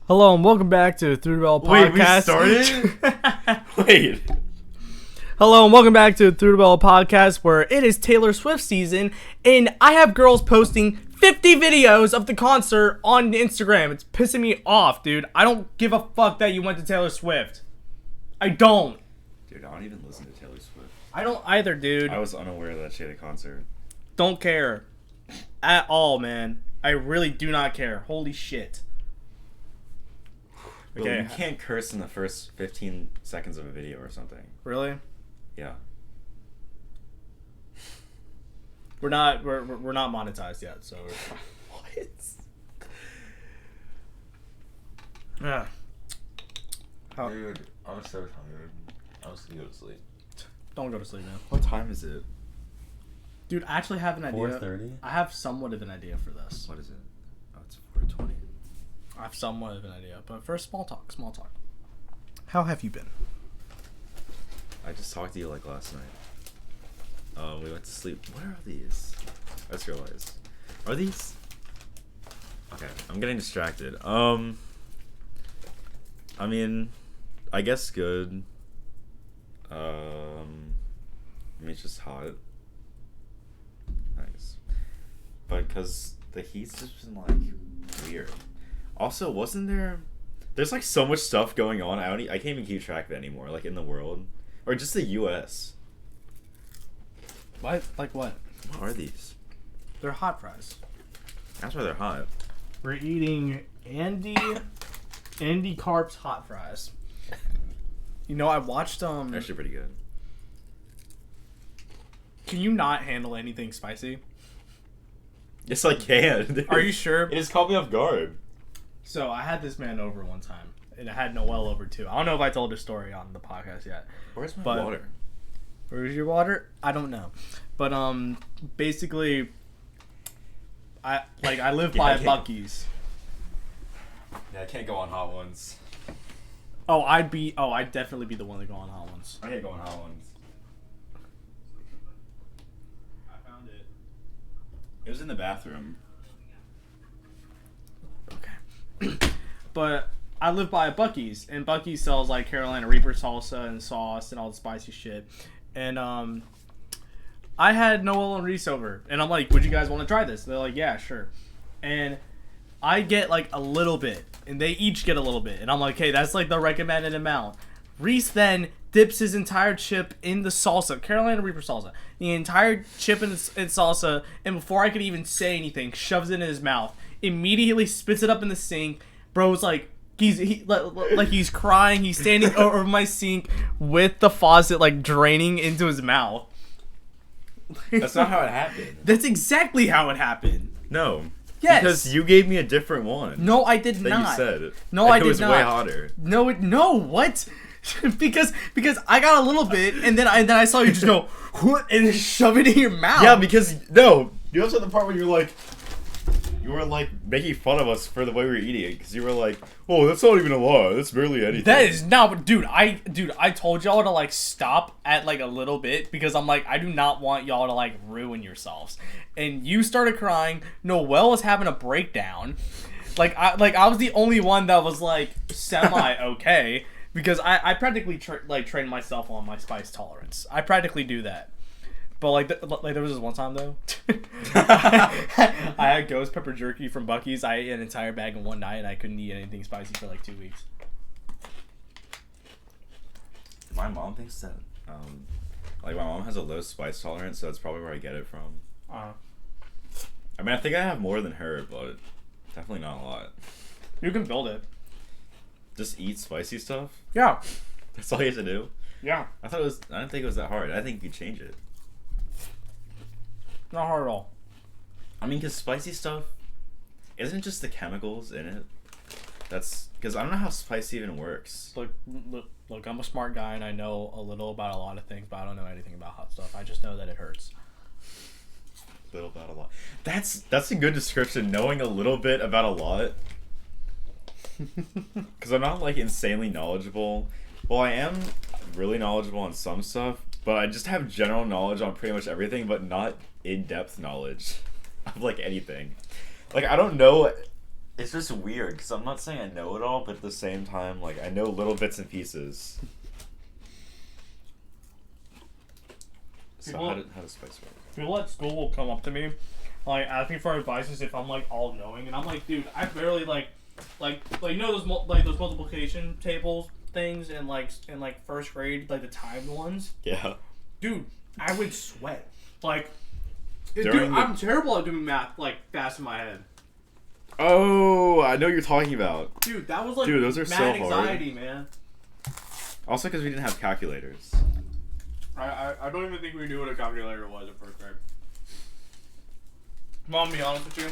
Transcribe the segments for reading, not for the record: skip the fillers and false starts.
Hello and welcome back to Through the Bell Podcast. Wait, we started? Wait. Hello and welcome back to Through the Bell Podcast, where it is Taylor Swift season, and I have girls posting 50 videos of the concert on Instagram. It's pissing me off, dude. I don't give a fuck that you went to Taylor Swift. I don't. Dude, I don't even listen to Taylor Swift. I don't either, dude. I was unaware that she had a concert. Don't care. At all, man. I really do not care. Holy shit. Okay. You can't curse in the first 15 seconds of a video or something. Really? Yeah. We're not monetized yet, so. What? Yeah. Dude, I'm so tired. I'm just gonna go to sleep. Don't go to sleep, man. What time is it? Dude, I actually have an idea. 4:30? I have somewhat of an idea for this. What is it? Oh, it's 4:20. I have somewhat of an idea, but first, small talk. How have you been? I just talked to you like last night. We went to sleep. What are these? I just realized. Are these? Okay, I'm getting distracted. I mean, I guess good. I mean, it's just hot. Nice. But because the heat's just been, like, weird. Also, there's, like, so much stuff going on, I can't even keep track of it anymore, like, in the world. Or just the U.S. What? Like what? What are these? They're hot fries. That's why they're hot. We're eating Andy Carp's hot fries. You know, I watched They're actually pretty good. Can you not handle anything spicy? Yes, I can. Are you sure? It just caught me off guard. So I had this man over one time, and I had Noel over too. I don't know if I told this story on the podcast yet. Where's my water? Where's your water? I don't know, but basically, I live by a Buc-ee's. Yeah, I can't go on hot ones. I'd definitely be the one to go on hot ones. I can't go on hot ones. I found it. It was in the bathroom. Okay. But I live by a Buc-ee's, and Buc-ee's sells like Carolina Reaper salsa and sauce and all the spicy shit. And I had Noel and Reese over, and I'm like, would you guys want to try this? They're like, yeah, sure. And I get like a little bit, and they each get a little bit, and I'm like, hey, that's like the recommended amount. Reese then dips his entire chip in the salsa, Carolina Reaper salsa, the entire chip in salsa, and before I could even say anything, shoves it in his mouth, immediately spits it up in the sink. Bro's like, he's crying. He's standing over my sink with the faucet like draining into his mouth. That's not how it happened. That's exactly how it happened. No. Yes. Because you gave me a different one. No, I did that not. You said. No, I did not. It was way hotter. No, what? because I got a little bit, and then I saw you just go and just shove it in your mouth. Yeah, because you also had the part where you were like making fun of us for the way we were eating it, because you were like, "Oh, that's not even a lot. That's barely anything." That is not, dude. I told y'all to like stop at like a little bit, because I'm like, I do not want y'all to like ruin yourselves. And you started crying. Noel was having a breakdown. I was the only one that was like semi okay, because I practically trained myself on my spice tolerance. I practically do that. But there was this one time though, I had ghost pepper jerky from Buc-ee's. I ate an entire bag in one night, and I couldn't eat anything spicy for like 2 weeks. My mom thinks that, my mom has a low spice tolerance, so that's probably where I get it from. I mean, I think I have more than her, but definitely not a lot. You can build it. Just eat spicy stuff? Yeah. That's all you have to do? Yeah. I didn't think it was that hard. I think you could change it. Not hard at all. I mean, because spicy stuff isn't just the chemicals in it. That's because I don't know how spice even works. Look, I'm a smart guy, and I know a little about a lot of things, but I don't know anything about hot stuff. I just know that it hurts. Little about a lot. That's a good description. Knowing a little bit about a lot. Because I'm not like insanely knowledgeable. Well, I am really knowledgeable on some stuff, but I just have general knowledge on pretty much everything, but not in-depth knowledge of like anything. Like, I don't know It's just weird because I'm not saying I know it all, but at the same time, like I know little bits and pieces. So how does spice work? People at school will come up to me, like ask me for advice as if I'm like all knowing, and I'm like, dude, I barely like you know those those multiplication tables things in like first grade, like the timed ones. Yeah. Dude, I would sweat. Like, During I'm terrible at doing math like fast in my head. Oh, I know what you're talking about. Dude, that was like Dude, those are mad so anxiety, hard. man. Also, because we didn't have calculators. I don't even think we knew what a calculator was at first grade. Mom, to be honest with you.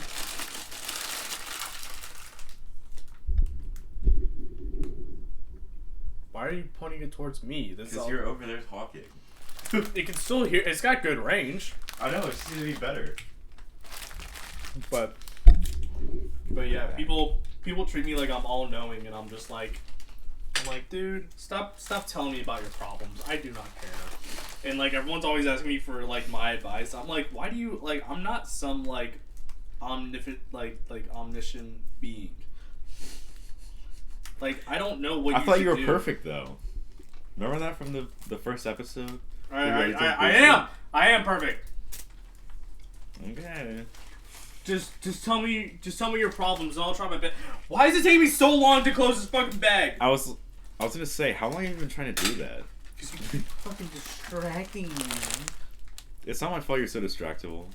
Why are you pointing it towards me? Because you're over there talking. It can still hear. It's got good range. I know, it just needs to be better. But yeah, people treat me like I'm all knowing, and I'm like, dude, stop telling me about your problems. I do not care. And like everyone's always asking me for like my advice. I'm like, why do you like? I'm not some like omniscient being. Like I don't know what. I thought you were do. perfect though. Remember that from the first episode? I am perfect. Okay. Just tell me your problems and I'll try my best. Why does it take me so long to close this fucking bag? I was gonna say, how long have you been trying to do that? Because you keep fucking distracting me. It's not my fault you're so distractible.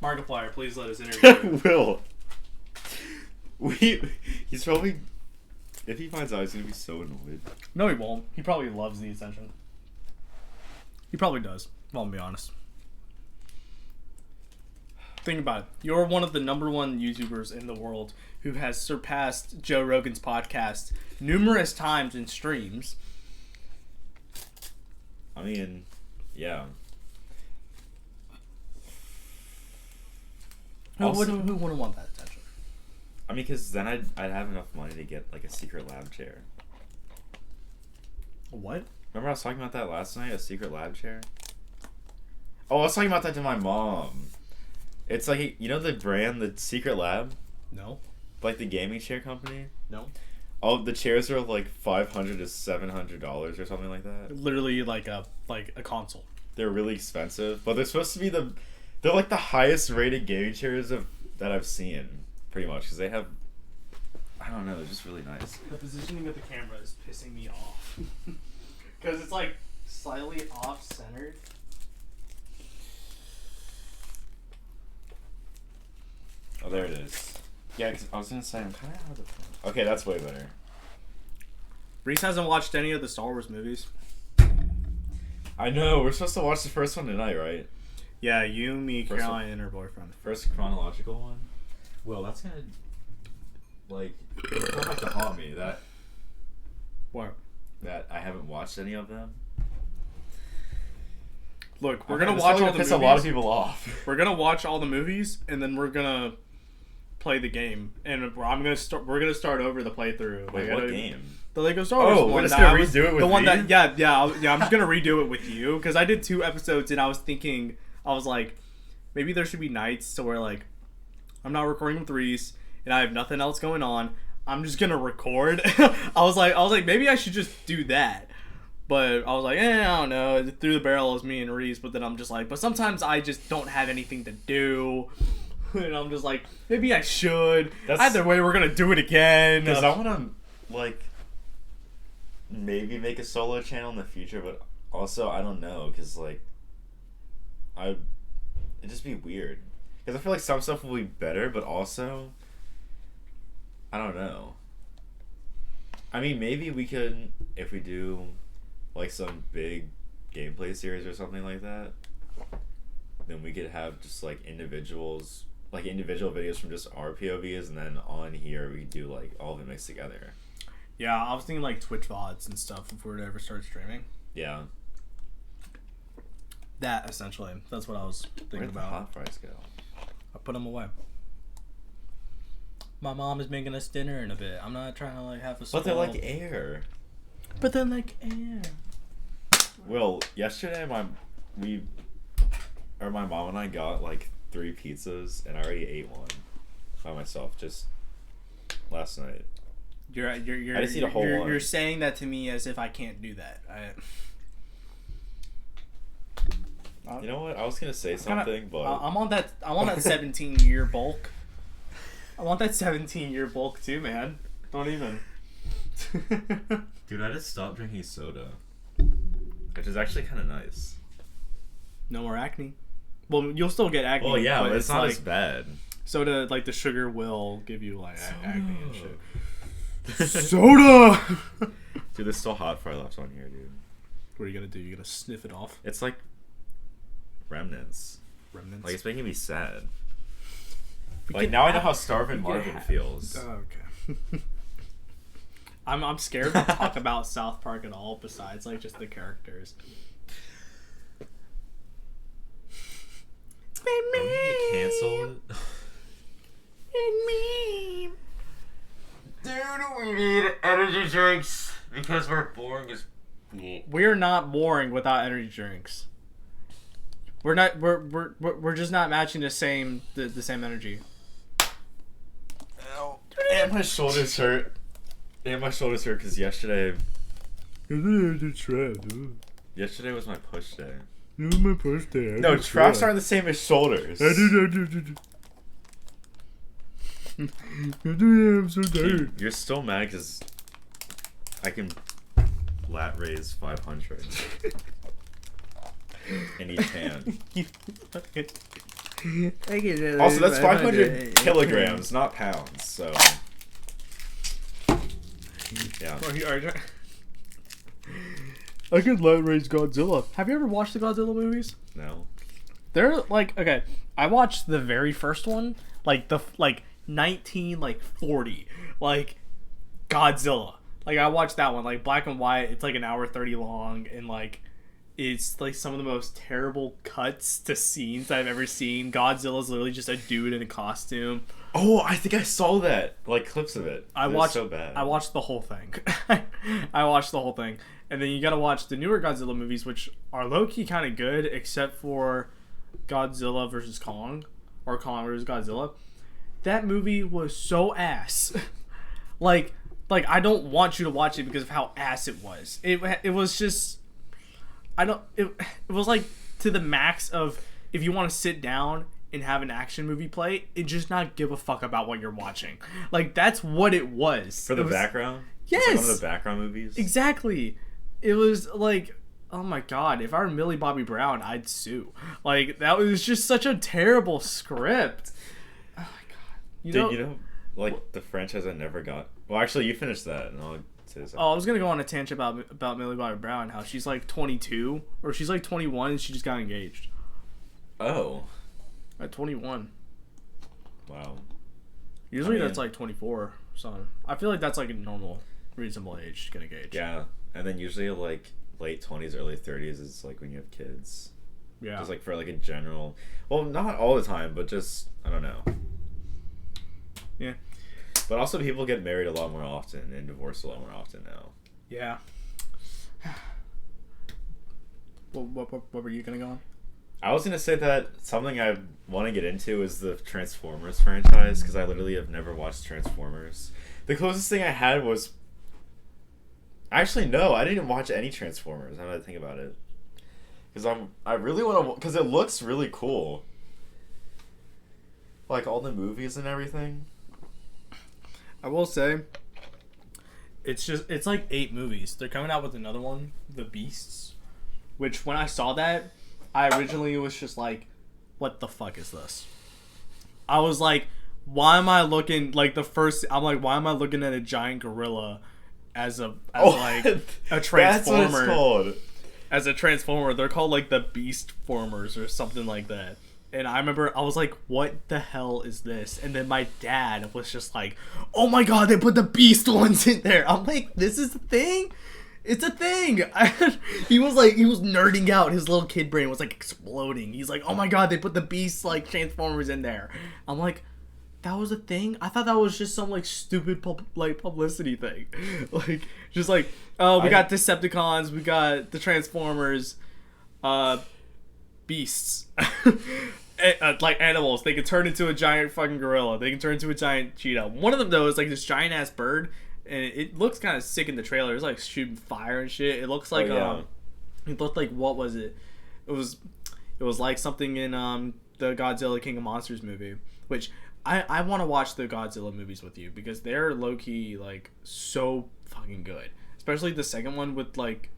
Markiplier, please let us interview. Will. He's probably, if he finds out, he's gonna be so annoyed. No, he won't. He probably loves the attention. He probably does. Well, I'll be honest. Think about it. You're one of the #1 YouTubers in the world who has surpassed Joe Rogan's podcast numerous times in streams. I mean, yeah. Who wouldn't want that attention? I mean, because then I'd have enough money to get like a secret lab chair. What? Remember I was talking about that last night? A secret lab chair? Oh, I was talking about that to my mom. It's like, you know the brand, the Secret Lab? No. Like the gaming chair company? No. Oh, the chairs are like $500 to $700 or something like that. Literally like a console. They're really expensive, but they're supposed to be they're like the highest rated gaming chairs that I've seen, pretty much, because they have, I don't know, they're just really nice. The positioning of the camera is pissing me off. Because it's like slightly off-centered. Oh, there it is. Yeah, 'cause I was gonna say I'm kind of out of the phone. Okay, that's way better. Reese hasn't watched any of the Star Wars movies. I know, we're supposed to watch the first one tonight, right? Yeah, you, me, First Caroline, and her boyfriend. First chronological one? Well, that's gonna, like, it's gonna have to haunt me that I haven't watched any of them. Look, we're gonna watch all the movies. Piss a lot of people off. We're gonna watch all the movies, and then we're gonna play the game, and we're gonna start over the playthrough. Wait, what game? The Lego Star Wars one. We're just gonna redo it with the one me? that I'm just gonna redo it with you because I did 2 episodes, and I was like, maybe there should be nights to where like I'm not recording with Reese, and I have nothing else going on. I'm just gonna record. I was like, maybe I should just do that. But I was like, I don't know. Through the barrel is me and Reese. But then I'm just like, but sometimes I just don't have anything to do. And I'm just like, maybe I should. Either way, we're going to do it again. Because I want to, like, maybe make a solo channel in the future. But also, I don't know. Because, like, it'd just be weird. Because I feel like some stuff will be better. But also, I don't know. I mean, maybe we could, if we do like some big gameplay series or something like that, then we could have just like individual videos from just our POVs, and then on here we do like all of it mixed together. Yeah, I was thinking like Twitch VODs and stuff if we were to ever start streaming. Yeah. That essentially. That's what I was thinking Where'd about. the hot fries go? I put them away. My mom is making us dinner in a bit. I'm not trying to like have a. But they're like air. But they're like air. Well, yesterday my mom and I got like 3 pizzas and I already ate one. by myself just last night. You're I just need a whole one. You're saying that to me as if I can't do that. You know what? I was gonna say something, but I'm on that 17-year bulk. I want that 17-year bulk too, man. Don't even. Dude, I just stopped drinking soda, which is actually kind of nice. No more acne. Well, you'll still get acne. Well, yeah, but it's not like, as bad. Soda, like the sugar will give you like acne and shit. Soda. Dude, there's still hot fire left on here, dude. What are you gonna do? You gonna sniff it off? It's like remnants. Like it's making me sad. Like now I know how starving Marvin feels. Oh, okay. I'm scared to talk about South Park at all. Besides, like just the characters. Canceled. Dude, we need energy drinks because we're boring as. We're not boring without energy drinks. We're not. We're just not matching the same energy. Ow. And my shoulders hurt. Because yesterday. Yesterday was my push day. My push day. No, traps aren't the same as shoulders. I'm so tired. You're still mad because I can lat raise 500 in each hand. Also, that's 500 kilograms, not pounds. So, yeah. I could lat raise Godzilla. Have you ever watched the Godzilla movies? No. They're like, okay, I watched the very first one, like 1940, like Godzilla. Like I watched that one, like black and white. It's like an hour 30 long, and like it's like some of the most terrible cuts to scenes I've ever seen. Godzilla's literally just a dude in a costume. Oh, I think I saw that, like clips of it. I watched so bad. I watched the whole thing. I watched the whole thing, and then you gotta watch the newer Godzilla movies, which are low key kind of good, except for Godzilla vs Kong or Kong vs Godzilla. That movie was so ass. like I don't want you to watch it because of how ass it was. It was just it was like to the max of if you want to sit down and have an action movie play and just not give a fuck about what you're watching. Like that's what it was. For the background? Yes. It's like one of the background movies? Exactly. It was like, oh my god, if I were Millie Bobby Brown, I'd sue. Like that was just such a terrible script. Oh my god. You know, like the franchise I never got. Well, actually, you finished that, and I'll say something. Oh, I was gonna go on a tangent about Millie Bobby Brown, how she's like 22 or she's like 21 and she just got engaged. Oh. At 21. Wow. Usually that's like 24. So I feel like that's like a normal, reasonable age to get engaged. Yeah, and then usually like late 20s, early 30s is like when you have kids. Yeah. Just like for like a general, well, not all the time, but just I don't know. Yeah. But also people get married a lot more often and divorced a lot more often now. Yeah. What were you gonna go on? I was gonna say that something I want to get into is the Transformers franchise because I literally have never watched Transformers. The closest thing I had was actually no, I didn't watch any Transformers. Now that I think about it, because I really want to because it looks really cool, like all the movies and everything. I will say, it's like 8 movies. They're coming out with another one, The Beasts, which when I saw that, I originally was just like, what the fuck is this? I was like, why am I looking like why am I looking at a giant gorilla as a transformer? That's what it's called. As a transformer, they're called like the Beast Formers or something like that. And I remember I was like, what the hell is this? And then my dad was just like, oh my god, they put the Beast ones in there. I'm like, this is a thing? It's a thing. He was nerding out. His little kid brain was like exploding. He's like, oh my god, they put the Beast like Transformers in there. I'm like, that was a thing? I thought that was just some like stupid publicity thing. Like just like, oh, we got Decepticons, we got the Transformers, Beasts. like animals. They can turn into a giant fucking gorilla. They can turn into a giant cheetah. One of them though is like this giant ass bird, and it looks kind of sick in the trailer. It's like shooting fire and shit. It looks like it looked like, what was it? It was like something in the Godzilla King of Monsters movie, which I want to watch the Godzilla movies with you because they're low key like so fucking good. Especially the second one with like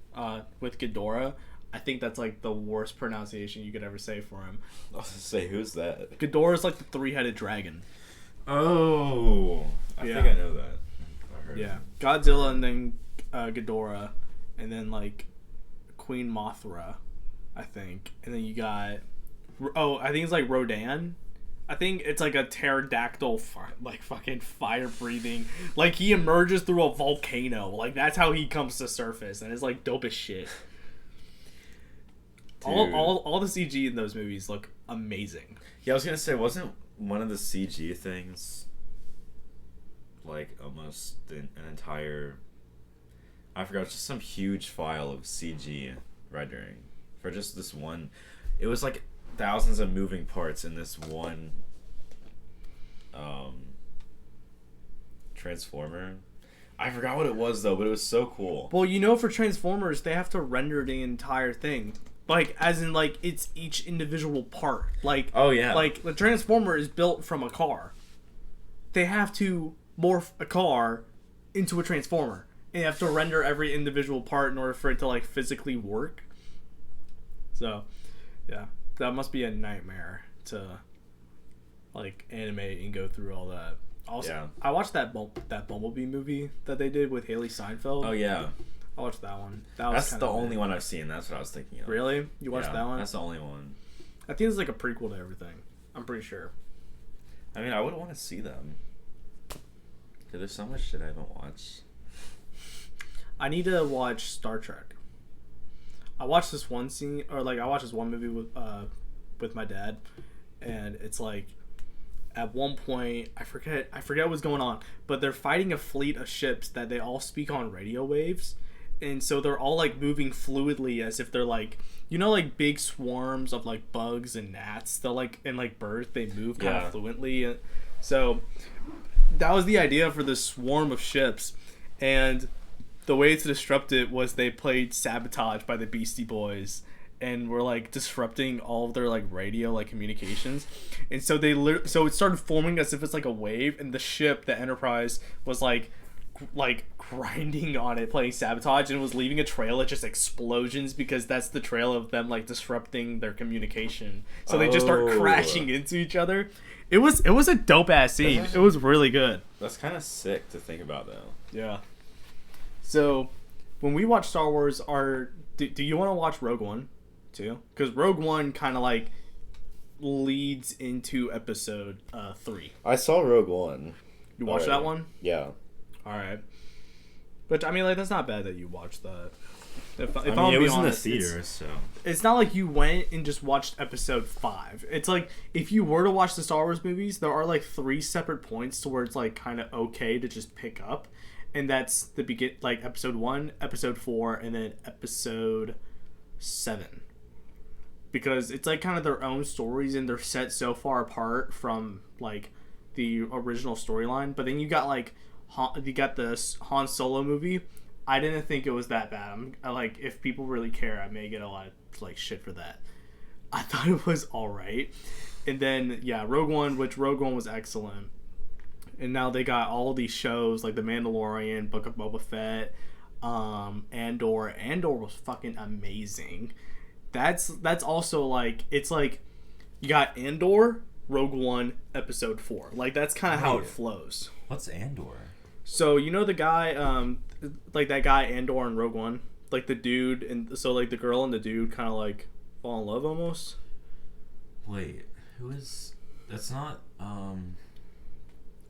with Ghidorah. I think that's like the worst pronunciation you could ever say for him. I was gonna say, who's that? Ghidorah's like the 3-headed dragon. Oh, I think I know that. I heard it. Godzilla and then Ghidorah, and then like Queen Mothra, I think, and then you got I think it's like Rodan. I think it's like a pterodactyl, like fucking fire breathing. Like he emerges through a volcano. Like that's how he comes to surface, and it's like dope as shit. All the CG in those movies look amazing. Yeah, I was gonna say, wasn't one of the CG things like almost an entire? I forgot, just some huge file of CG rendering for just this one. It was like thousands of moving parts in this one Transformer. I forgot what it was though, but it was so cool. Well, you know, for Transformers, they have to render the entire thing. Like, as in, like, it's each individual part. Like, oh yeah, like the Transformer is built from a car. They have to morph a car into a Transformer, and you have to render every individual part in order for it to like physically work. So, yeah, that must be a nightmare to like animate and go through all that. Also, yeah. I watched that Bumblebee movie that they did with Haley Steinfeld. Oh yeah. I watched that one. That's the only one I've seen. That's what I was thinking of. Really? You watched that one? That's the only one. I think it's like a prequel to everything. I'm pretty sure. I mean, I would want to see them. Because there's so much shit I haven't watched. I need to watch Star Trek. I watched this one scene, or like I watched this one movie with my dad, and it's like at one point I forget what's going on, but they're fighting a fleet of ships that they all speak on radio waves. And so they're all like moving fluidly as if they're like, you know, like big swarms of like bugs and gnats. They'll like, and like birds, they move kind of fluently. So that was the idea for this swarm of ships. And the way to disrupt it was they played Sabotage by the Beastie Boys and were like disrupting all of their like radio like communications. And so so it started forming as if it's like a wave, and the ship, the Enterprise, was like grinding on it, playing Sabotage, and it was leaving a trail of just explosions because that's the trail of them like disrupting their communication. So they just start crashing into each other. It was a dope ass scene. It was really good. That's kind of sick to think about though. Yeah. So when we watch Star Wars, do you want to watch Rogue One too? Because Rogue One kind of like leads into Episode 3. I saw Rogue One. You watched that one? Yeah. All right, but I mean, like, that's not bad that you watched that. If I mean, it was in the theater, so it's not like you went and just watched Episode 5. It's like if you were to watch the Star Wars movies, there are like 3 separate points to where it's like kind of okay to just pick up, and that's the like Episode 1, Episode 4, and then Episode 7, because it's like kind of their own stories and they're set so far apart from like the original storyline. But then you got this Han Solo movie. I didn't think it was that bad. Like, if people really care, I may get a lot of like shit for that. I thought it was alright. And then Rogue One was excellent. And now they got all these shows like The Mandalorian, Book of Boba Fett, Andor. Andor was fucking amazing. That's also like, it's like you got Andor, Rogue One, Episode 4. Like, that's kind of how it flows. What's Andor? So, you know the guy, like that guy Andor in Rogue One? Like the dude, and so like the girl and the dude kind of like fall in love almost? Wait, who is... That's not,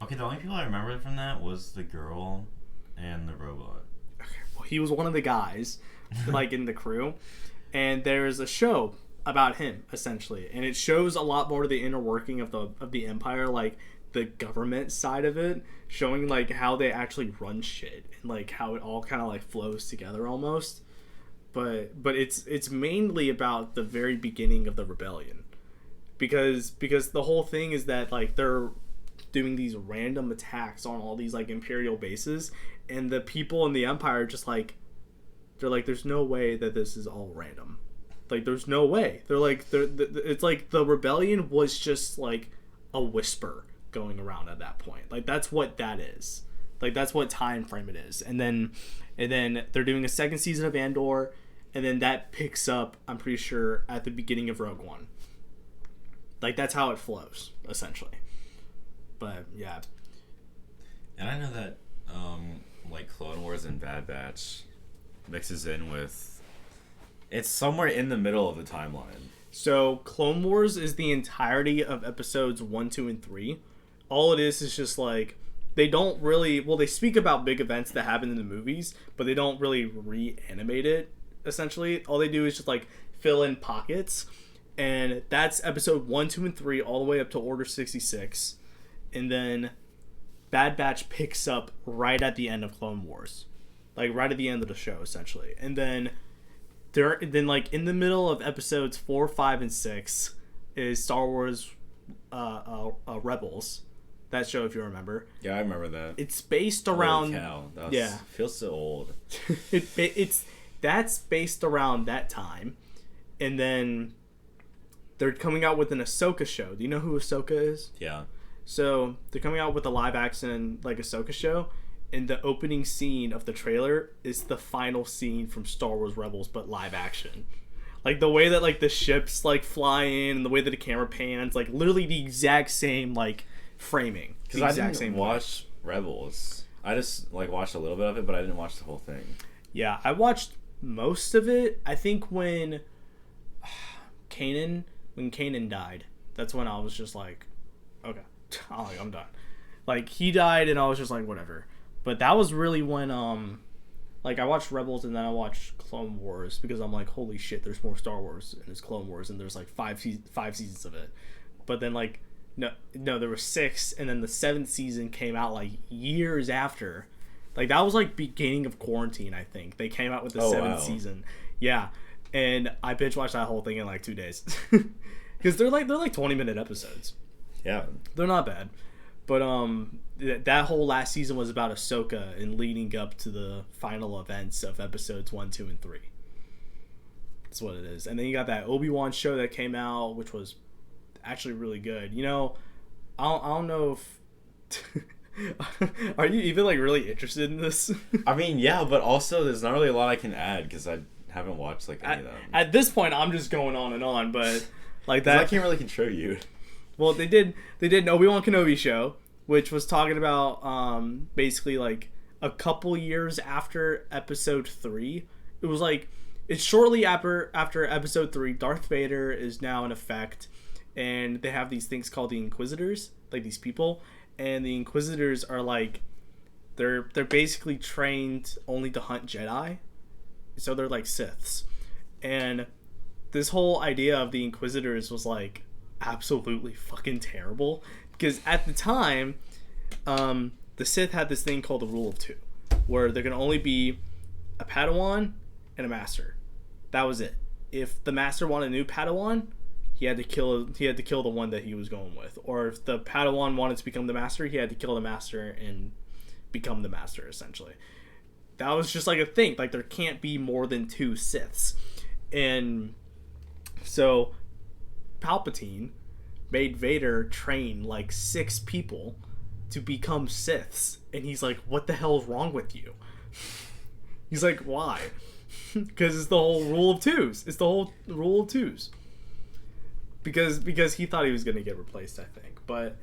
Okay, the only people I remember from that was the girl and the robot. Okay, well, he was one of the guys, like, in the crew. And there's a show about him, essentially. And it shows a lot more of the inner working of the Empire, like the government side of it, showing like how they actually run shit and like how it all kind of like flows together almost. But it's mainly about the very beginning of the rebellion. because the whole thing is that like they're doing these random attacks on all these like Imperial bases, and the people in the Empire just like they're like, there's no way that this is all random. Like, there's no way. They're like, it's like the rebellion was just like a whisper going around at that point. Like, that's what that is. Like, that's what time frame it is. And then they're doing a second season of Andor, and then that picks up, I'm pretty sure, at the beginning of Rogue One. Like, that's how it flows, essentially. But yeah. And I know that like Clone Wars and Bad Batch mixes in with, it's somewhere in the middle of the timeline. So Clone Wars is the entirety of episodes 1, 2, and 3. All it is just like, they don't really, well, they speak about big events that happen in the movies, but they don't really reanimate it, essentially. All they do is just like fill in pockets, and that's episode 1, 2, and 3 all the way up to Order 66. And then Bad Batch picks up right at the end of Clone Wars. Like, right at the end of the show, essentially. And then, like, in the middle of episodes 4, 5, and 6 is Star Wars Rebels. That show, if you remember. Yeah, I remember that. It's based around... Holy cow. That yeah. Feels so old. That's based around that time. And then they're coming out with an Ahsoka show. Do you know who Ahsoka is? Yeah. So they're coming out with a live action like Ahsoka show, and the opening scene of the trailer is the final scene from Star Wars Rebels, but live action. Like the way that like the ships like fly in, and the way that the camera pans, like literally the exact same like framing. Because I didn't watch Rebels. I just like watched a little bit of it, but I didn't watch the whole thing. Yeah, I watched most of it. I think when Kanan died, that's when I was just like, okay. I'm done. Like, he died and I was just like, whatever. But that was really when like I watched Rebels and then I watched Clone Wars, because I'm like, holy shit, there's more Star Wars and it's Clone Wars, and there's like five seasons of it. But then like no there were 6, and then the 7th season came out like years after. Like, that was like beginning of quarantine, I think. They came out with the 7th season. Yeah. And I binge watched that whole thing in like 2 days. Because they're like 20-minute episodes. Yeah. They're not bad. But that whole last season was about Ahsoka and leading up to the final events of episodes 1, 2, and 3. That's what it is. And then you got that Obi-Wan show that came out, which was actually really good. You know, I don't know if... Are you even like really interested in this? I mean, yeah, but also there's not really a lot I can add because I haven't watched like any of them. At this point, I'm just going on and on, but like that... I can't really contribute. Well, they did an Obi-Wan Kenobi show, which was talking about basically like a couple years after episode 3. It was like, it's shortly after episode 3. Darth Vader is now in effect, and they have these things called the Inquisitors, like these people, and the Inquisitors are like, they're basically trained only to hunt Jedi, so they're like Siths. And this whole idea of the Inquisitors was like absolutely fucking terrible, because at the time the Sith had this thing called the Rule of 2, where there can only be a Padawan and a Master. That was it. If the Master wanted a new Padawan, he had to kill the one that he was going with. Or if the Padawan wanted to become the Master, he had to kill the Master and become the Master, essentially. That was just like a thing. Like, there can't be more than 2 Siths. And so Palpatine made Vader train like 6 people to become Siths. And he's like, what the hell is wrong with you? He's like, why? Because it's the whole rule of 2s. It's the whole rule of 2s. Because he thought he was gonna get replaced, I think. But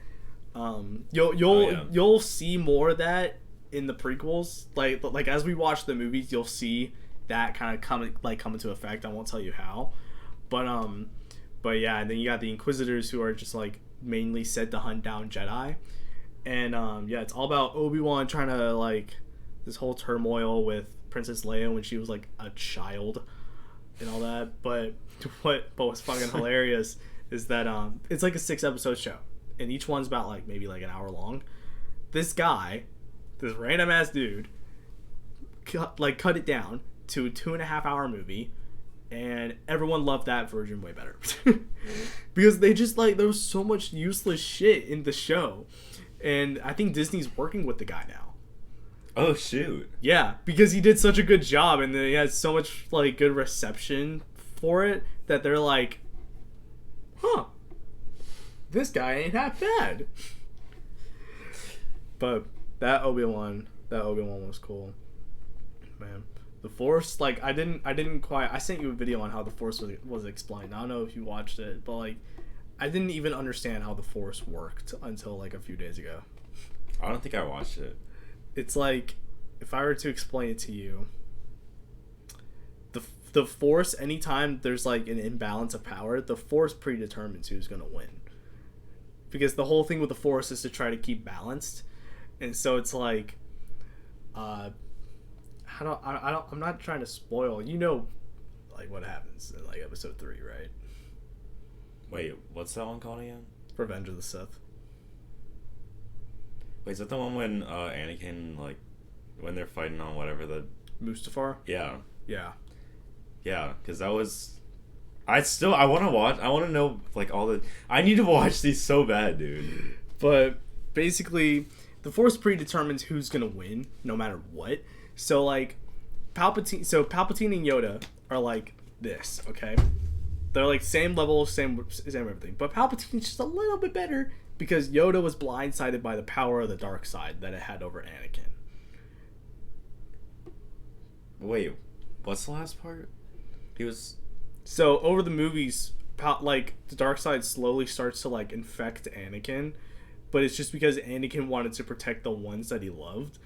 you'll see more of that in the prequels. Like as we watch the movies, you'll see that kind of come into effect. I won't tell you how, but yeah. And then you got the Inquisitors, who are just like mainly said to hunt down Jedi, and yeah, it's all about Obi-Wan trying to like this whole turmoil with Princess Leia when she was like a child and all that. But what's fucking hilarious is that it's like a 6-episode show, and each one's about like maybe like an hour long. This guy, this random ass dude, cut it down to a 2.5-hour movie, and everyone loved that version way better because they just like there was so much useless shit in the show, and I think Disney's working with the guy now. Oh shoot! Yeah, because he did such a good job, and he had so much like good reception for it that they're like, huh, this guy ain't half bad. But that Obi-Wan was cool, man. The Force, like I sent you a video on how the Force was explained. I don't know if you watched it, but like I didn't even understand how the Force worked until like a few days ago. I don't think I watched it. It's like, if I were to explain it to you, the Force, anytime there's like an imbalance of power, the Force predetermines who's gonna win. Because the whole thing with the Force is to try to keep balanced, and so it's like, I'm not trying to spoil. You know, like what happens in like episode 3, right? Wait, what's that one called again? Revenge of the Sith. Wait, is that the one when Anakin, like, when they're fighting on whatever the... Mustafar? Yeah. Yeah. Yeah, because that was... I want to watch... I want to know, like, all the... I need to watch these so bad, dude. But, basically, the Force predetermines who's gonna win, no matter what. So, like, Palpatine and Yoda are, like, this, okay? They're, like, same level, same everything. But Palpatine's just a little bit better... because Yoda was blindsided by the power of the dark side that it had over Anakin. Wait, what's the last part? He was... So, over the movies, like, the dark side slowly starts to, like, infect Anakin. But it's just because Anakin wanted to protect the ones that he loved.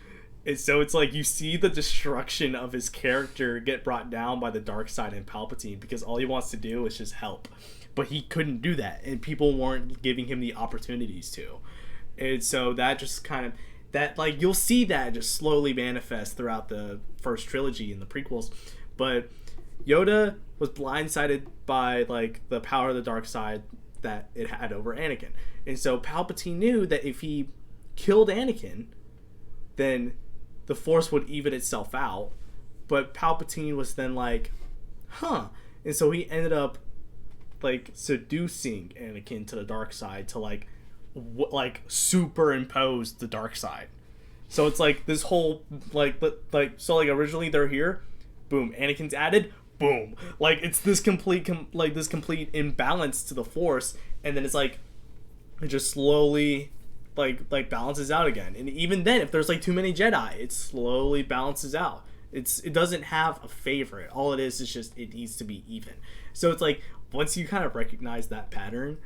And so it's like, you see the destruction of his character get brought down by the dark side and Palpatine. Because all he wants to do is just help. But he couldn't do that, and people weren't giving him the opportunities to. And so that just kind of, that, like, you'll see that just slowly manifest throughout the first trilogy and the prequels. But Yoda was blindsided by, like, the power of the dark side that it had over Anakin. And so Palpatine knew that if he killed Anakin, then the Force would even itself out. But Palpatine was then like, huh. And so he ended up, like, seducing Anakin to the dark side to like superimpose the dark side. So it's like this whole so originally they're here, boom, Anakin's added, boom, like it's this complete imbalance to the Force, and then it's like it just slowly like balances out again. And even then, if there's like too many Jedi, it slowly balances out. It doesn't have a favorite. All it is just it needs to be even. So it's like, once you kind of recognize that pattern,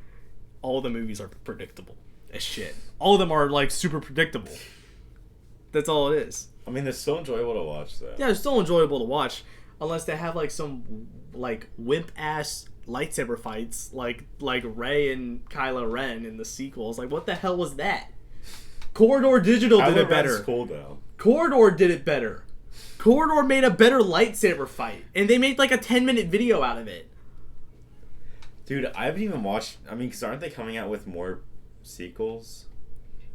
all the movies are predictable as shit. All of them are, like, super predictable. That's all it is. I mean, they're still enjoyable to watch, though. Yeah, they're still enjoyable to watch, unless they have, like, some, like, wimp-ass lightsaber fights, like Rey and Kylo Ren in the sequels. Like, what the hell was that? Corridor Digital did it better. Cool, though. Corridor did it better. Corridor made a better lightsaber fight, and they made, like, a 10-minute video out of it. Dude, I haven't even watched... I mean, because aren't they coming out with more sequels?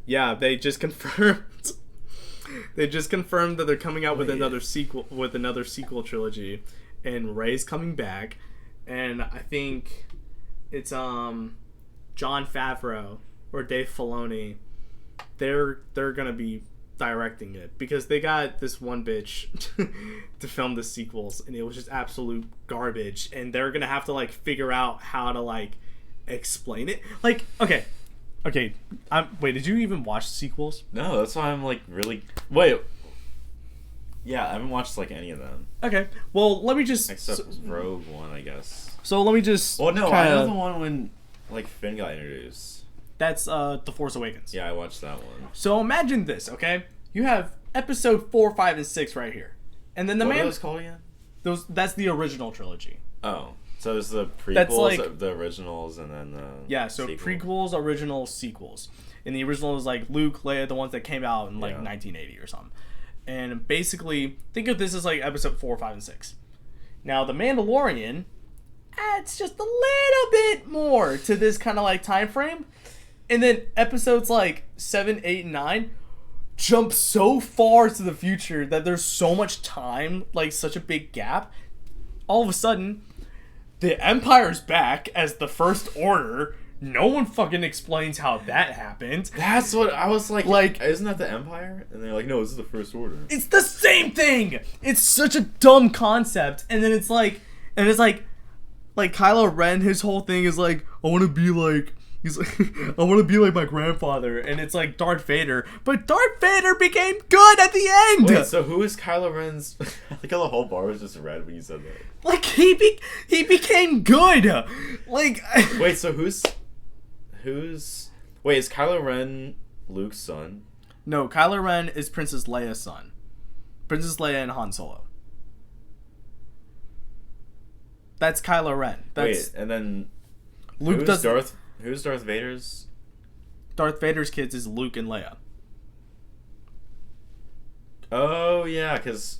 Yeah, they just confirmed... they just confirmed that they're coming out with another sequel trilogy. And Rey's coming back. And I think it's Jon Favreau or Dave Filoni. They're gonna be directing it, because they got this one bitch to film the sequels, and it was just absolute garbage, and they're gonna have to like figure out how to like explain it. Like, okay, wait, did you even watch the sequels? No, that's why I'm like really... Wait. Yeah, I haven't watched like any of them. Okay, well, let me just... Except Rogue One, I guess. So let me just... Well, no, I know the one when like Finn got introduced. That's The Force Awakens. Yeah, I watched that one. So imagine this, okay? You have episode 4, 5, and 6 right here. And then What are those called again? That's the original trilogy. Oh. So there's the prequels, That's like, the originals, and then the... Yeah, so sequels. prequels, originals, sequels. And the original is like Luke, Leia, the ones that came out in like 1980 or something. And basically, think of this as like episode 4, 5, and 6. Now, The Mandalorian adds just a little bit more to this kind of like time frame. And then episodes like 7, 8, and 9 jump so far to the future that there's so much time, like such a big gap. All of a sudden, the Empire's back as the First Order. No one fucking explains how that happened. That's what I was like, isn't that the Empire? And they're like, no, this is the First Order. It's the same thing! It's such a dumb concept. And then it's like Kylo Ren, his whole thing is like, I want to be like, he's like, I want to be like my grandfather. And it's like Darth Vader. But Darth Vader became good at the end! Wait, so who is Kylo Ren's... I think the whole bar was just red when you said that. Like, he became good! Like... Wait, so who's... Wait, is Kylo Ren Luke's son? No, Kylo Ren is Princess Leia's son. Princess Leia and Han Solo. That's Kylo Ren. Wait, and then Luke who's Darth Vader's? Darth Vader's kids is Luke and Leia. Oh yeah, cause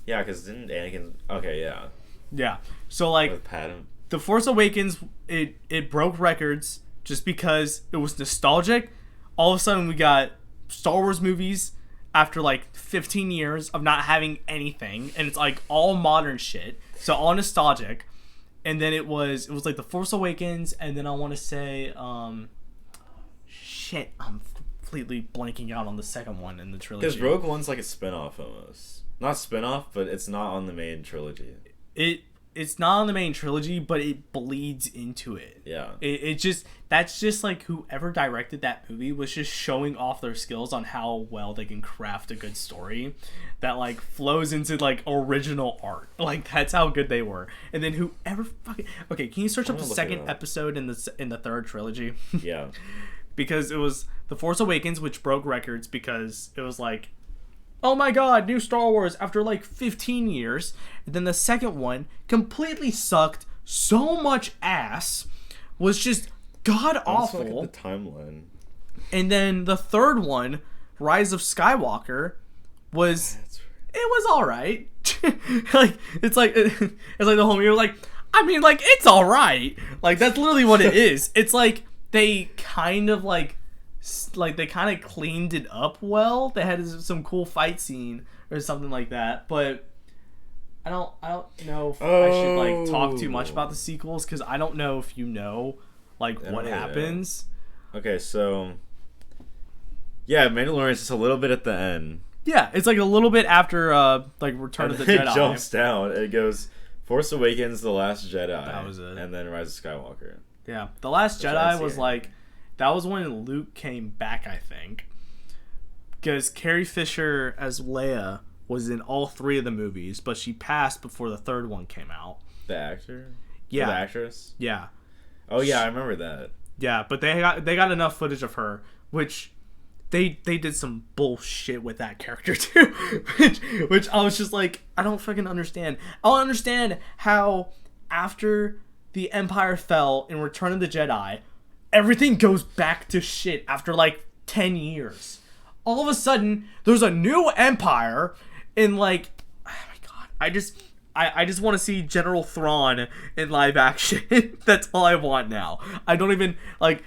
didn't Anakin? Okay, yeah. Yeah. So like With Padme. The Force Awakens, it broke records just because it was nostalgic. All of a sudden we got Star Wars movies after like 15 years of not having anything, and it's like all modern shit. So all nostalgic. And then it was like The Force Awakens, and then I want to say shit, I'm completely blanking out on the second one in the trilogy. Because Rogue One's like a spin-off almost. Not spin-off, but it's not on the main trilogy. It's not on the main trilogy, but it bleeds into it. Yeah. That's just like whoever directed that movie was just showing off their skills on how well they can craft a good story that like flows into like original art. Like that's how good they were. And then whoever fucking... Okay, can you search up the second episode in the third trilogy? Yeah. Because it was The Force Awakens, which broke records because it was like, oh my god, new Star Wars after like 15 years. And then the second one completely sucked so much ass, was just god awful. Let's look at the timeline. And then the third one, Rise of Skywalker, was alright. Like it's like the homie was like, I mean, like, it's alright. Like that's literally what it is. It's like they kind of they kind of cleaned it up well. They had some cool fight scene or something like that, but I don't know if I should like talk too much about the sequels because I don't know if you know like what happens. Okay, so yeah, Mandalorian's just a little bit at the end. Yeah, it's like a little bit after like Return of the Jedi. It jumps down. It goes Force Awakens, The Last Jedi. That was it. And then Rise of Skywalker. Yeah, The Last Jedi was like, that was when Luke came back, I think. Because Carrie Fisher as Leia was in all three of the movies, but she passed before the third one came out. The actor? Yeah. Or the actress? Yeah. Oh yeah, I remember that. Yeah, but they got enough footage of her, which they did some bullshit with that character too. which I was just like, I don't fucking understand. I don't understand how after the Empire fell in Return of the Jedi, everything goes back to shit after like 10 years. All of a sudden, there's a new Empire in like, oh my god, I just want to see General Thrawn in live action. That's all I want now. I don't even like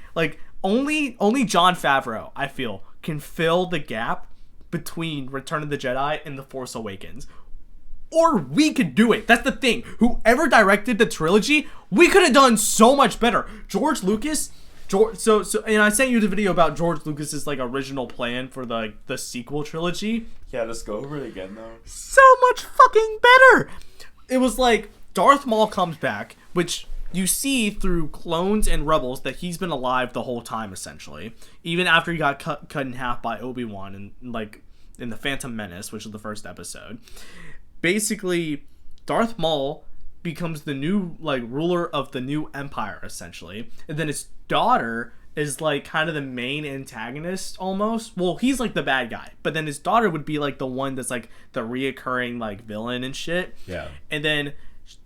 only Jon Favreau, I feel, can fill the gap between Return of the Jedi and The Force Awakens. Or we could do it. That's the thing. Whoever directed the trilogy, we could have done so much better. George Lucas, so and I sent you the video about George Lucas's like original plan for the sequel trilogy. Yeah, just go over it again though. So much fucking better. It was like Darth Maul comes back, which you see through clones and Rebels that he's been alive the whole time essentially, even after he got cut in half by Obi-Wan and like in the Phantom Menace, which is the first episode. Basically, Darth Maul becomes the new like ruler of the new Empire essentially, and then his daughter is like kind of the main antagonist almost. Well, he's like the bad guy, but then his daughter would be like the one that's like the reoccurring like villain and shit. Yeah. And then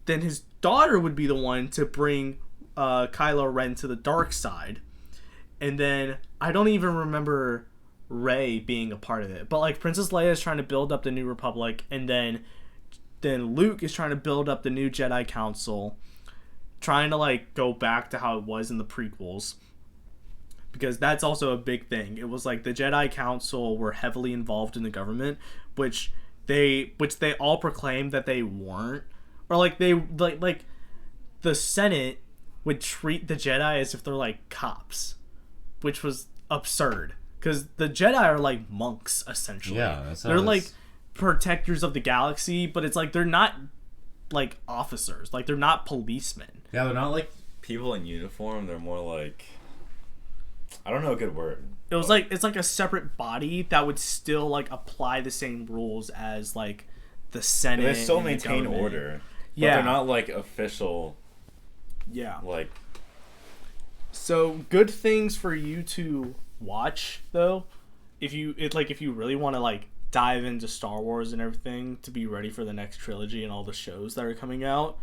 his daughter would be the one to bring Kylo Ren to the dark side. And then I don't even remember Rey being a part of it, but like Princess Leia is trying to build up the New Republic, and then Luke is trying to build up the new Jedi Council, trying to like go back to how it was in the prequels, because that's also a big thing. It was like the Jedi Council were heavily involved in the government, which they all proclaimed that they weren't, or like they like the Senate would treat the Jedi as if they're like cops, which was absurd because the Jedi are like monks essentially. Yeah, they're like protectors of the galaxy, but it's like they're not like officers, like they're not policemen. Yeah, they're not like people in uniform. They're more like, I don't know a good word. It was like it's like a separate body that would still like apply the same rules as like the Senate. And they still maintain order. But they're not like official. Yeah. Like. So good things for you to watch though, if you really want to like dive into Star Wars and everything to be ready for the next trilogy and all the shows that are coming out.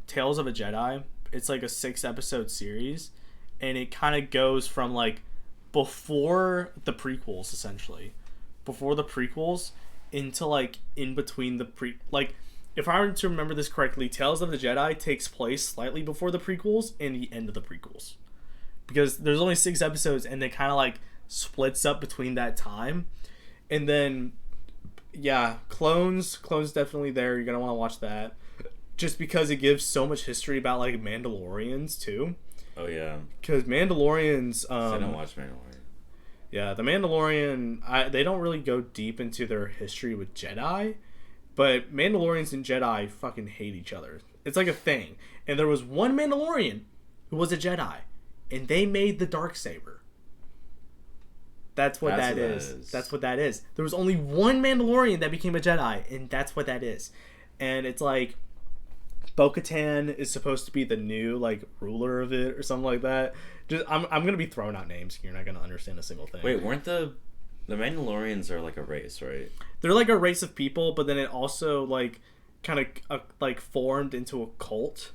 Tales of a Jedi. It's like a 6-episode series, and it kind of goes from like before the prequels, essentially, before the prequels into like in between the like. If I were to remember this correctly, Tales of the Jedi takes place slightly before the prequels and the end of the prequels. Because there's only 6 episodes and it kind of like splits up between that time. And then, yeah, Clones definitely there. You're going to want to watch that. Just because it gives so much history about like Mandalorians too. Oh, yeah. Because Mandalorians... I don't watch Mandalorian. Yeah, the Mandalorian, they don't really go deep into their history with Jedi. But Mandalorians and Jedi fucking hate each other. It's like a thing. And there was one Mandalorian who was a Jedi. And they made the Darksaber. That's what that is. That's what that is. There was only one Mandalorian that became a Jedi. And that's what that is. And it's like... Bo-Katan is supposed to be the new like ruler of it or something like that. Just I'm gonna be throwing out names. You're not gonna understand a single thing. Wait, weren't the Mandalorians are like a race, right? They're like a race of people, but then it also like kind of like formed into a cult,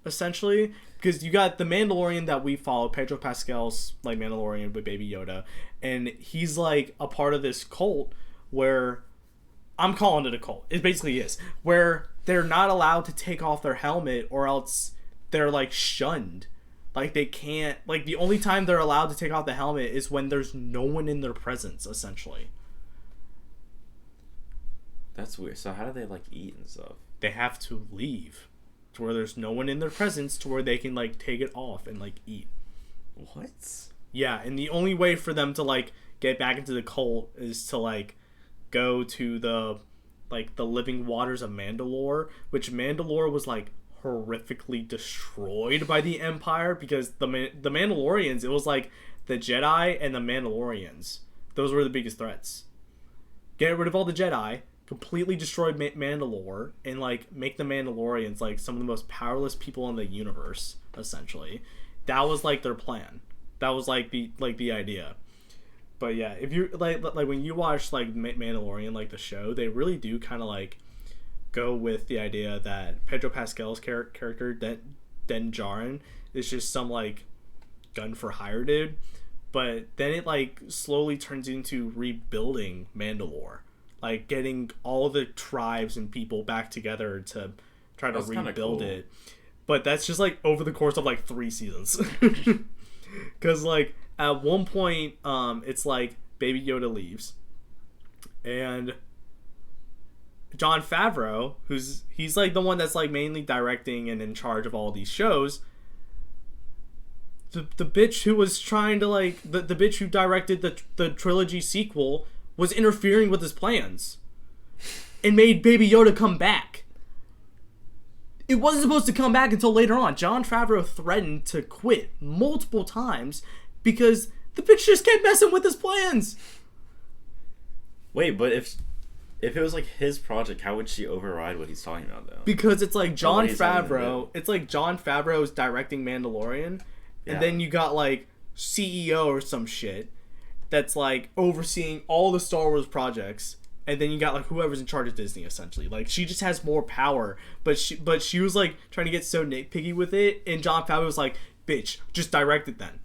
essentially. Because you got the Mandalorian that we follow, Pedro Pascal's like Mandalorian with Baby Yoda, and he's like a part of this cult where I'm calling it a cult. It basically is where they're not allowed to take off their helmet or else they're like shunned. Like they can't, like the only time they're allowed to take off the helmet is when there's no one in their presence, essentially. That's weird. So how do they like eat and stuff? They have to leave to where there's no one in their presence to where they can like take it off and like eat. What? Yeah, and the only way for them to like get back into the cult is to like go to the living waters of Mandalore, which Mandalore was like horrifically destroyed by the Empire because the Mandalorians, it was like the Jedi and the Mandalorians. Those were the biggest threats. Get rid of all the Jedi, completely destroy Mandalore, and like make the Mandalorians like some of the most powerless people in the universe, essentially. That was like their plan. That was like the idea. But yeah, if you like when you watch like Mandalorian, like the show, they really do kind of like go with the idea that Pedro Pascal's character, Din Djarin, is just some like gun for hire dude. But then it like slowly turns into rebuilding Mandalore, like getting all the tribes and people back together to try to rebuild it. But that's just like over the course of like 3 seasons, because like. At one point, it's like Baby Yoda leaves, and Jon Favreau, he's like the one that's like mainly directing and in charge of all these shows. The bitch who was trying to like the bitch who directed the trilogy sequel was interfering with his plans, and made Baby Yoda come back. It wasn't supposed to come back until later on. Jon Favreau threatened to quit multiple times. Because the bitch just kept messing with his plans. Wait, but if it was like his project, how would she override what he's talking about though? Because it's like Jon Favreau. It's like Jon Favreau's directing Mandalorian, and then you got like CEO or some shit that's like overseeing all the Star Wars projects, and then you got like whoever's in charge of Disney essentially. Like she just has more power, but she was like trying to get so nitpicky with it, and Jon Favreau was like, "Bitch, just direct it then."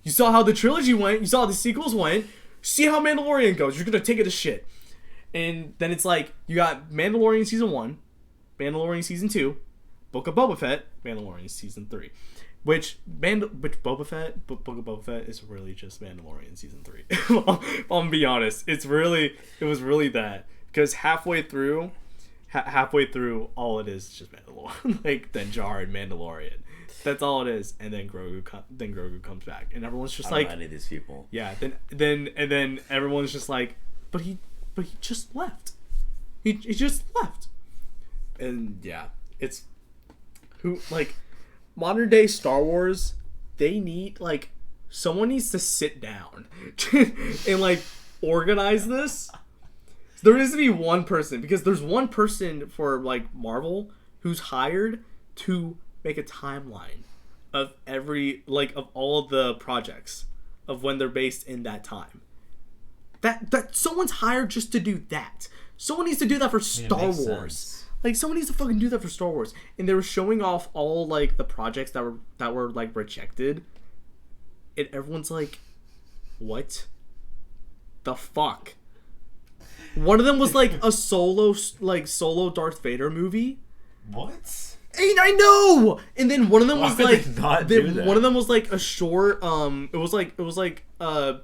You saw how the trilogy went. You saw how the sequels went. See how Mandalorian goes. You're going to take it to shit. And then it's like, you got Mandalorian Season 1, Mandalorian Season 2, Book of Boba Fett, Mandalorian Season 3. Which Book of Boba Fett is really just Mandalorian Season 3. I'm going to be honest. It was really that. Because halfway through, halfway through, all it is just Mandalorian, like then Jar and Mandalorian. That's all it is, and then Grogu comes back, and everyone's just I like, don't know any of these people. yeah. Then everyone's just like, but he just left. He just left, and yeah, it's who like modern day Star Wars. They need like someone needs to sit down and like organize this. There needs to be one person, because there's one person for like Marvel who's hired to make a timeline of every like of all of the projects of when they're based in that time. That someone's hired just to do that. Someone needs to do that for Star Wars. Sense. Like someone needs to fucking do that for Star Wars. And they were showing off all like the projects that were like rejected. And everyone's like, what the fuck? One of them was like a solo Darth Vader movie. What? And I know. And then one of them Why was would like they not do that? one of them was like a short it was like a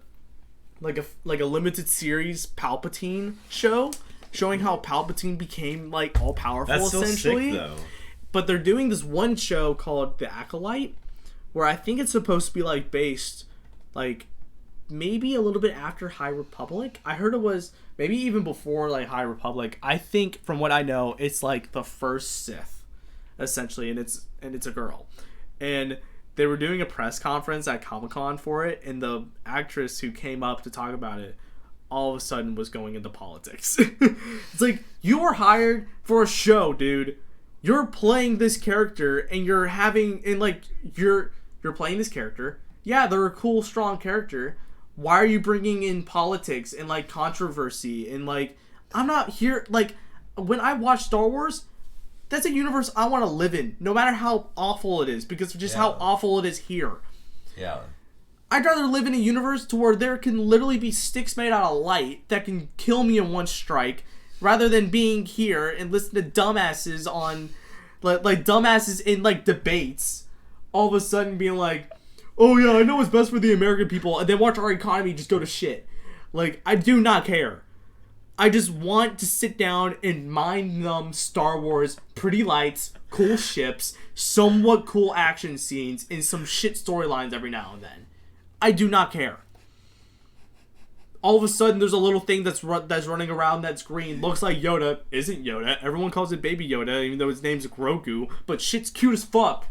limited series Palpatine show showing how Palpatine became like all powerful That's so essentially. sick, though. But they're doing this one show called The Acolyte, where I think it's supposed to be like based like maybe a little bit after High Republic. I heard it was maybe even before like High Republic. I think from what I know, it's like the first Sith, essentially, and it's a girl. And they were doing a press conference at Comic-Con for it, and the actress who came up to talk about it all of a sudden was going into politics. It's like, you were hired for a show, dude. You're playing this character, and you're playing this character. Yeah, they're a cool, strong character. Why are you bringing in politics and like controversy and like, I'm not here, like, when I watch Star Wars, that's a universe I want to live in, no matter how awful it is, because of just how awful it is here. Yeah. I'd rather live in a universe to where there can literally be sticks made out of light that can kill me in one strike, rather than being here and listen to dumbasses on, like dumbasses in like debates, all of a sudden being like, oh yeah, I know what's best for the American people, and then watch our economy just go to shit. Like, I do not care. I just want to sit down and mind them Star Wars, pretty lights, cool ships, somewhat cool action scenes, and some shit storylines every now and then. I do not care. All of a sudden, there's a little thing that's running around that's green, looks like Yoda, isn't Yoda. Everyone calls it Baby Yoda, even though his name's Grogu, but shit's cute as fuck.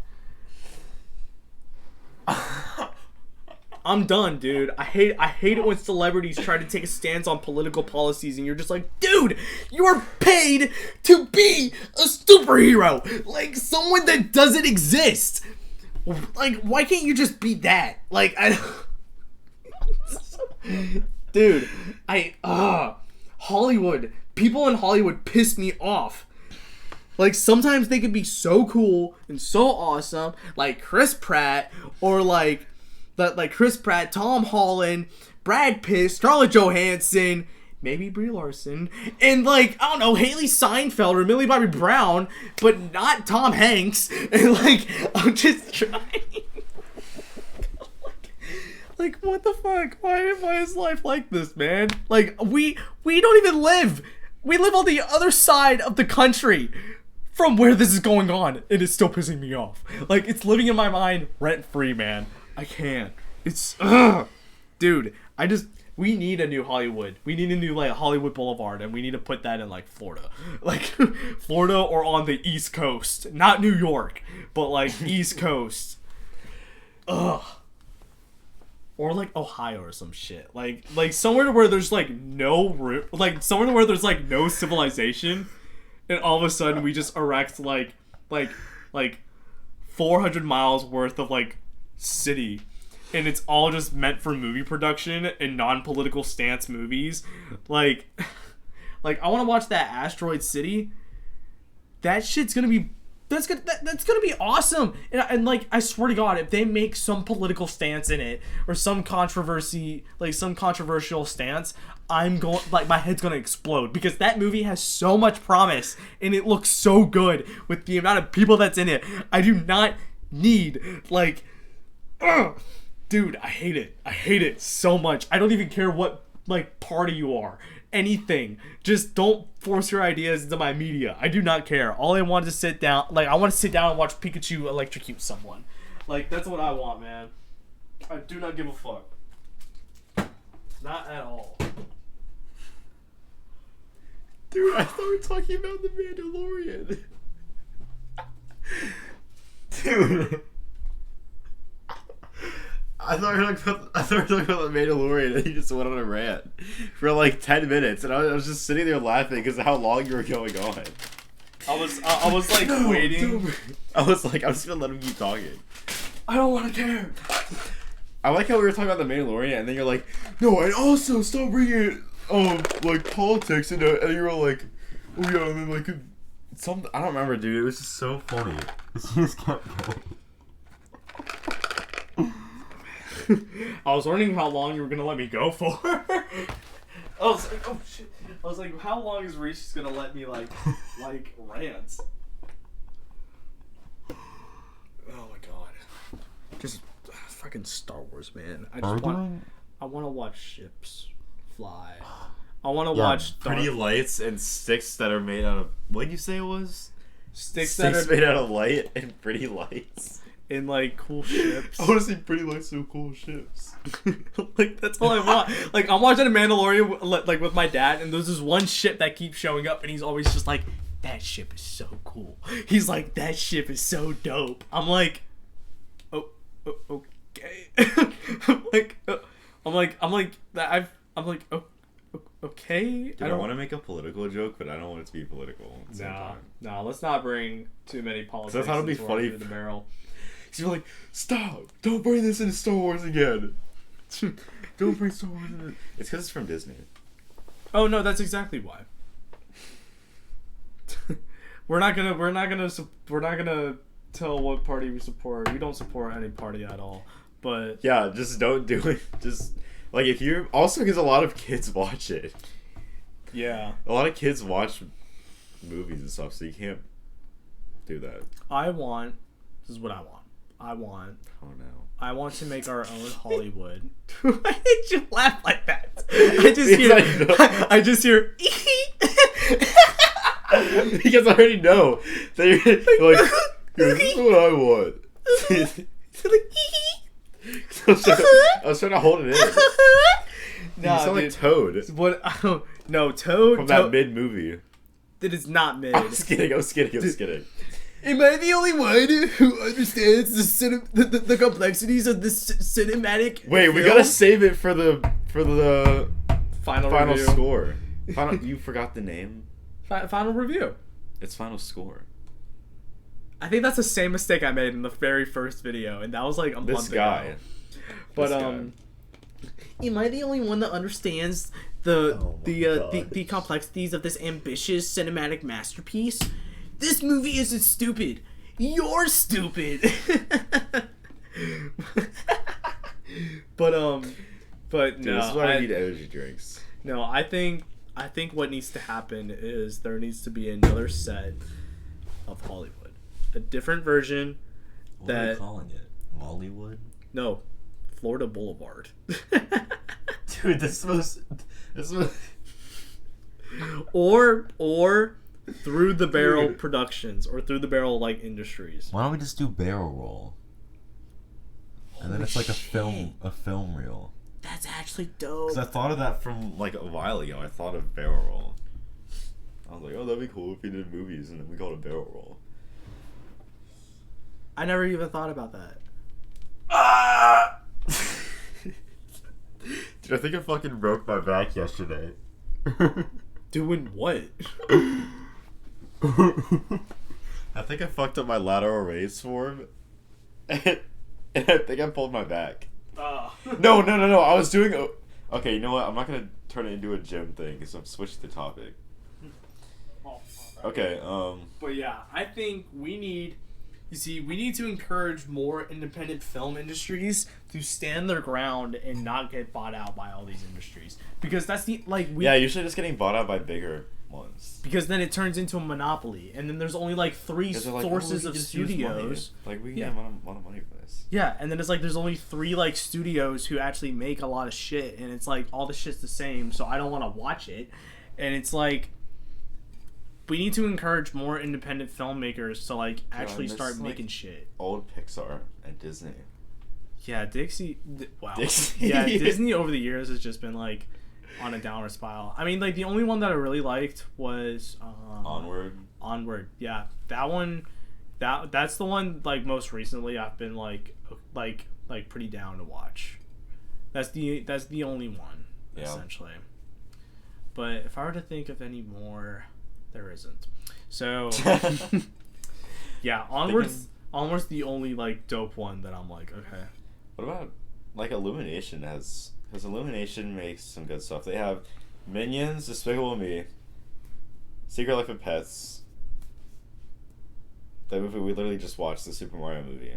I'm done, dude. I hate it when celebrities try to take a stance on political policies and you're just like, dude, you are paid to be a superhero. Like, someone that doesn't exist. Like, why can't you just be that? Like, dude, Hollywood. People in Hollywood piss me off. Like, sometimes they could be so cool and so awesome, like Chris Pratt, or like Chris Pratt, Tom Holland, Brad Pitt, Scarlett Johansson, maybe Brie Larson, and like, I don't know, Haley Seinfeld or Millie Bobby Brown, but not Tom Hanks. And like, I'm just trying. Like, what the fuck? Why is life like this, man? Like, we don't even live. We live on the other side of the country from where this is going on, and it's still pissing me off. Like, it's living in my mind rent-free, man. I can't. It's, dude, we need a new Hollywood. We need a new, like, Hollywood Boulevard, and we need to put that in, like, Florida. Like, Florida or on the East Coast. Not New York, but, like, East Coast. Ugh. Or, like, Ohio or some shit. Like somewhere where there's, like, no, like, somewhere where there's, like, no civilization, and all of a sudden we just erect, like 400 miles worth of, like, city, and it's all just meant for movie production and non-political stance movies. Like I want to watch that Asteroid City. That shit's gonna be that's gonna be awesome. And like, I swear to God, if they make some political stance in it or some controversy, like some controversial stance, I'm going, like, my head's gonna explode, because that movie has so much promise and it looks so good with the amount of people that's in it. I do not need, like, dude, I hate it so much. I don't even care what, like, party you are. anything. Just don't force your ideas into my media. I do not care. All I want is to sit down. Like, I want to sit down and watch Pikachu electrocute someone. Like, that's what I want, man. I do not give a fuck. Not at all. Dude, I thought we were talking about the Mandalorian. Dude. I thought we were talking about the Mandalorian, and you just went on a rant for like 10 minutes, and I was just sitting there laughing because of how long you were going on. I was like waiting. Dude. I was just gonna let him keep talking. I don't want to care. I like how we were talking about the Mandalorian, and then you're like, no, and also stop bringing like politics into it, and you were like, oh yeah, and then like some I don't remember, dude. It was just so funny. He just kept going. I was wondering how long you were gonna let me go for. I was like, oh shit. I was like, how long is Reese just gonna let me like rant? Oh my god. Just fucking Star Wars, man. I want to watch ships fly. I want to watch pretty lights and sticks that are made out of, what did you say it was? Sticks that that are made out of light and pretty lights. In like cool ships. I want to see pretty lights and cool ships. Like, that's all I want. Like, I'm watching a Mandalorian like with my dad, and there's this one ship that keeps showing up, and he's always just like, that ship is so cool. He's like, that ship is so dope. I'm like, okay. I'm like, okay. Dude, I want to make a political joke, but I don't want it to be political. Nah, let's not bring too many politics. That's how it'd be funny. The barrel. So you're like, stop! Don't bring this into Star Wars again. Don't bring Star Wars into. It's because it's from Disney. Oh no, that's exactly why. We're not gonna tell what party we support. We don't support any party at all. But yeah, just don't do it. Just like if you're also because a lot of kids watch it. Yeah, a lot of kids watch movies and stuff, so you can't do that. This is what I want. Oh no. I want to make our own Hollywood. Why did you laugh like that? I just hear because I already know that you're like, this is what I want. I was trying to hold it in. Nah, you sound like Toad. What? No, Toad. From that mid movie. That is not mid. I was kidding. Am I the only one who understands the complexities of this cinematic? Wait, we gotta save it for the final score. You forgot the name. Final review. It's final score. I think that's the same mistake I made in the very first video, and that was like a month ago. But am I the only one that understands the complexities of this ambitious cinematic masterpiece? This movie isn't stupid. You're stupid. But no. Dude, this is why I need energy drinks. No, I think what needs to happen is there needs to be another set of Hollywood, a different version. What are you calling it? Mollywood? No, Florida Boulevard. Dude, this was or Through the Barrel Productions or Through the Barrel like Industries. Why don't we just do Barrel Roll? And then it's like a film reel. That's actually dope. Because I thought of that from like a while ago. I thought of Barrel Roll. I was like, oh, that'd be cool if we did movies and then we called it Barrel Roll. I never even thought about that. Ah! Dude, I think I fucking broke my back yesterday. Doing what? I think I fucked up my lateral raise form, and I think I pulled my back. No. I was doing. Okay, you know what? I'm not gonna turn it into a gym thing because I'm switching the topic. Okay. But yeah, I think we need to encourage more independent film industries to stand their ground and not get bought out by all these industries, because that's the Yeah, usually just getting bought out by bigger ones. Because then it turns into a monopoly, and then there's only like three 'Cause they're like, sources we of can just use money. studios. Like we can Yeah. get a lot of money for this. Yeah, and then it's like there's only three like studios who actually make a lot of shit, and it's like all the shit's the same, so I don't want to watch it. And it's like we need to encourage more independent filmmakers to like actually and this start is, making like, shit. Old Pixar and Disney. Yeah, wow. Dixie. Yeah, Disney over the years has just been like on a downward spiral. I mean, like the only one that I really liked was Onward. Onward. Yeah, that one. That's the one like most recently I've been like pretty down to watch. That's the only one essentially. But if I were to think of any more, there isn't. So yeah, Onward's the only like dope one that I'm like, okay. What about like Illumination because Illumination makes some good stuff. They have Minions, Despicable Me, Secret Life of Pets. That movie we literally just watched, the Super Mario movie.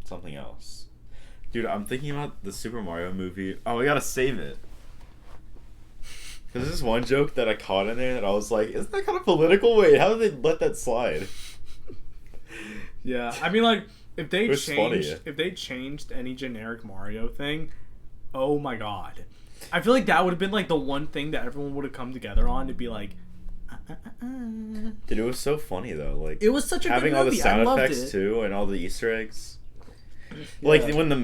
Something else. Dude, I'm thinking about the Super Mario movie. Oh, we gotta save it. Because there's one joke that I caught in there that I was like, isn't that kind of political? Wait, how did they let that slide? Yeah, I mean, like, if they funny. changed any generic Mario thing, oh my god. I feel like that would have been, like, the one thing that everyone would have come together on to be like, Dude, it was so funny, though. Like, it was such a having good all the movie. sound I loved effects, it. too, and all the Easter eggs. Yeah. Like, when they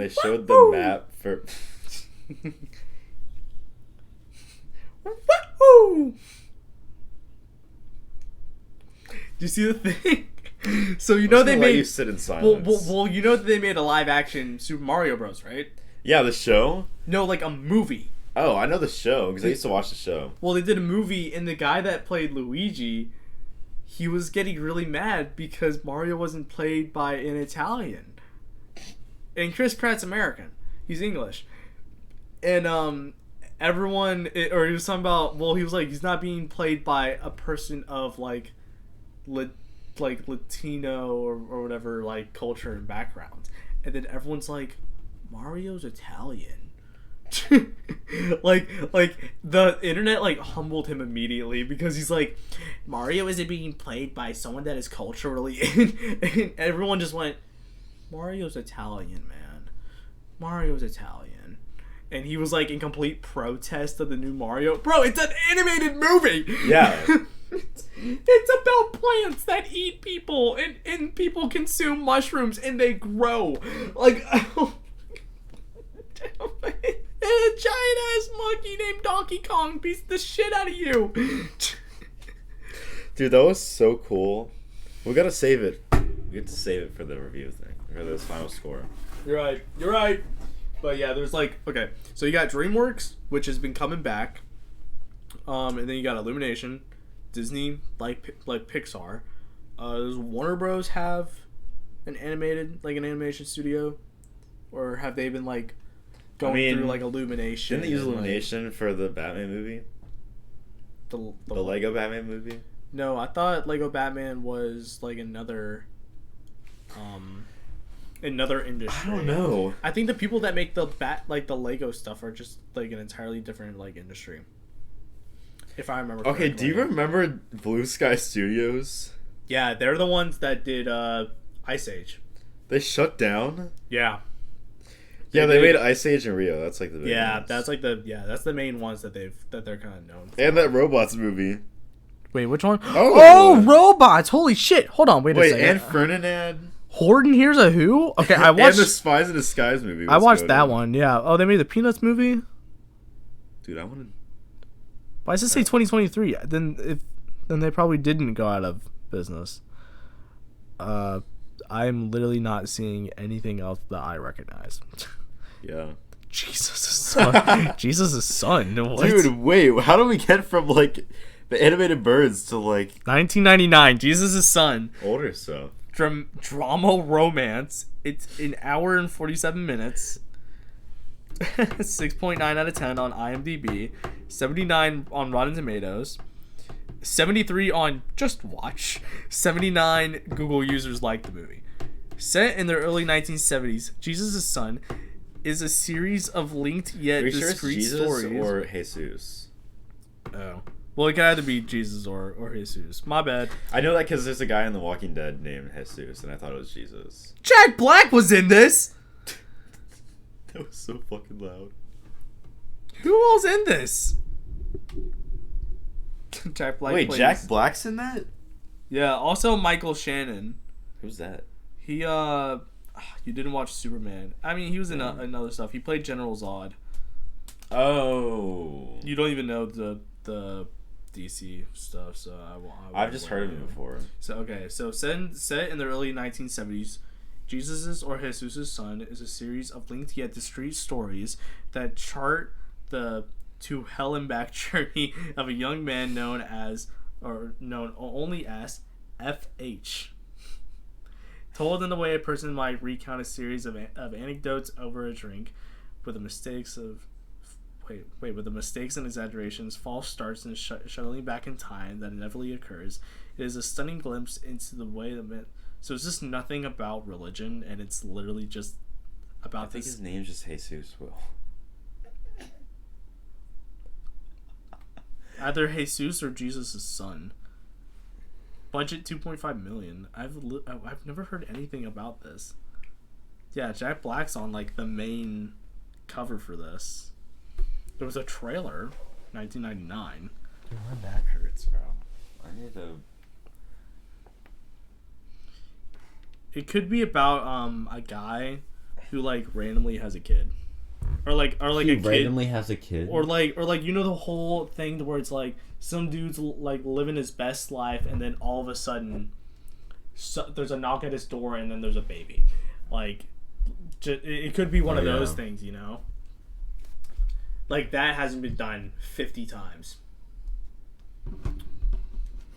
showed the Wahoo! map for... Wahoo! Do you see the thing? So you know they made you sit in silence. well, you know that they made a live action Super Mario Bros, right? Yeah, the show. No, like a movie. Oh, I know the show because I used to watch the show. Well, they did a movie, and the guy that played Luigi, he was getting really mad because Mario wasn't played by an Italian. And Chris Pratt's American. He's English. And everyone, he was talking about, well, he was like, he's not being played by a person of like Latino or whatever like culture and background. And then everyone's like, Mario's Italian. like the internet like humbled him immediately because he's like, Mario isn't being played by someone that is culturally and everyone just went, Mario's Italian, man. Mario's Italian. And he was like in complete protest of the new Mario. Bro, it's an animated movie. Yeah. It's about plants that eat people and people consume mushrooms and they grow. Like a giant ass monkey named Donkey Kong beats the shit out of you. Dude, that was so cool. We gotta save it. We have to save it for the review thing, for this final score. You're right. But yeah, there's like, okay, so you got DreamWorks, which has been coming back, and then you got Illumination, Disney, like Pixar. Does Warner Bros have an animation studio, or have they been like going through like Illumination? Didn't they use and, Illumination for the Batman movie? The Lego Batman movie? No, I thought Lego Batman was like another industry. I don't know. I think the people that make the Lego stuff are just like an entirely different like industry. If I remember correctly. Okay, do you remember Blue Sky Studios? Yeah, they're the ones that did Ice Age. They shut down? Yeah. Yeah, they made Ice Age and Rio. That's like the big ones. That's the main ones that they're kind of known for. And that Robots movie. Wait, which one? Oh, Robots! Holy shit! Hold on, wait a second. And Ferdinand. Horton Hears a Who? Okay, I watched. And the Spies in Disguise movie. I watched that one. Yeah. Oh, they made the Peanuts movie. Dude, I wanted. Why does it say 2023? Then they probably didn't go out of business. I'm literally not seeing anything else that I recognize. Yeah. Jesus' son. What? Dude, wait. How do we get from like the animated birds to like 1999? Jesus' son. older stuff? Drama romance. It's an hour and 47 minutes. 6.9 out of 10 on IMDb. 79 on Rotten Tomatoes. 73 on Just Watch. 79 Google users liked the movie. Set in the early 1970s, Jesus' son is a series of linked yet Are you sure it's discrete Jesus stories. or Jesus? Oh. Well, it could either be Jesus or Jesus. My bad. I know that because there's a guy in The Walking Dead named Jesus, and I thought it was Jesus. Jack Black was in this! That was so fucking loud. Who else in this? Jack Black. Wait, plays- Jack Black's in that? Yeah, also Michael Shannon. Who's that? He, you didn't watch Superman. I mean, he was in another stuff. He played General Zod. Oh. You don't even know the DC stuff, so I've just heard of him before. So, okay, so set in the early 1970s, Jesus' or Jesus' Son is a series of linked yet discrete stories that chart the to hell and back journey of a young man known only as FH. Told in the way a person might recount a series of anecdotes over a drink, with the mistakes and exaggerations, false starts, and shuttling back in time that inevitably occurs. It is a stunning glimpse into the way that. So it's just nothing about religion, and it's literally just about I think this. his name's just Jesus, Will. Either Jesus or Jesus' son. Budget $2.5 million. I've never heard anything about this. Yeah, Jack Black's on like the main cover for this. There was a trailer, 1999. Dude, my back hurts, bro. I need to. It could be about a guy who like randomly has a kid, or like He a kid randomly has a kid. or like you know the whole thing where it's like some dude's like living his best life, and then all of a sudden there's a knock at his door, and then there's a baby. Like it could be one of those things, you know. Like that hasn't been done 50 times.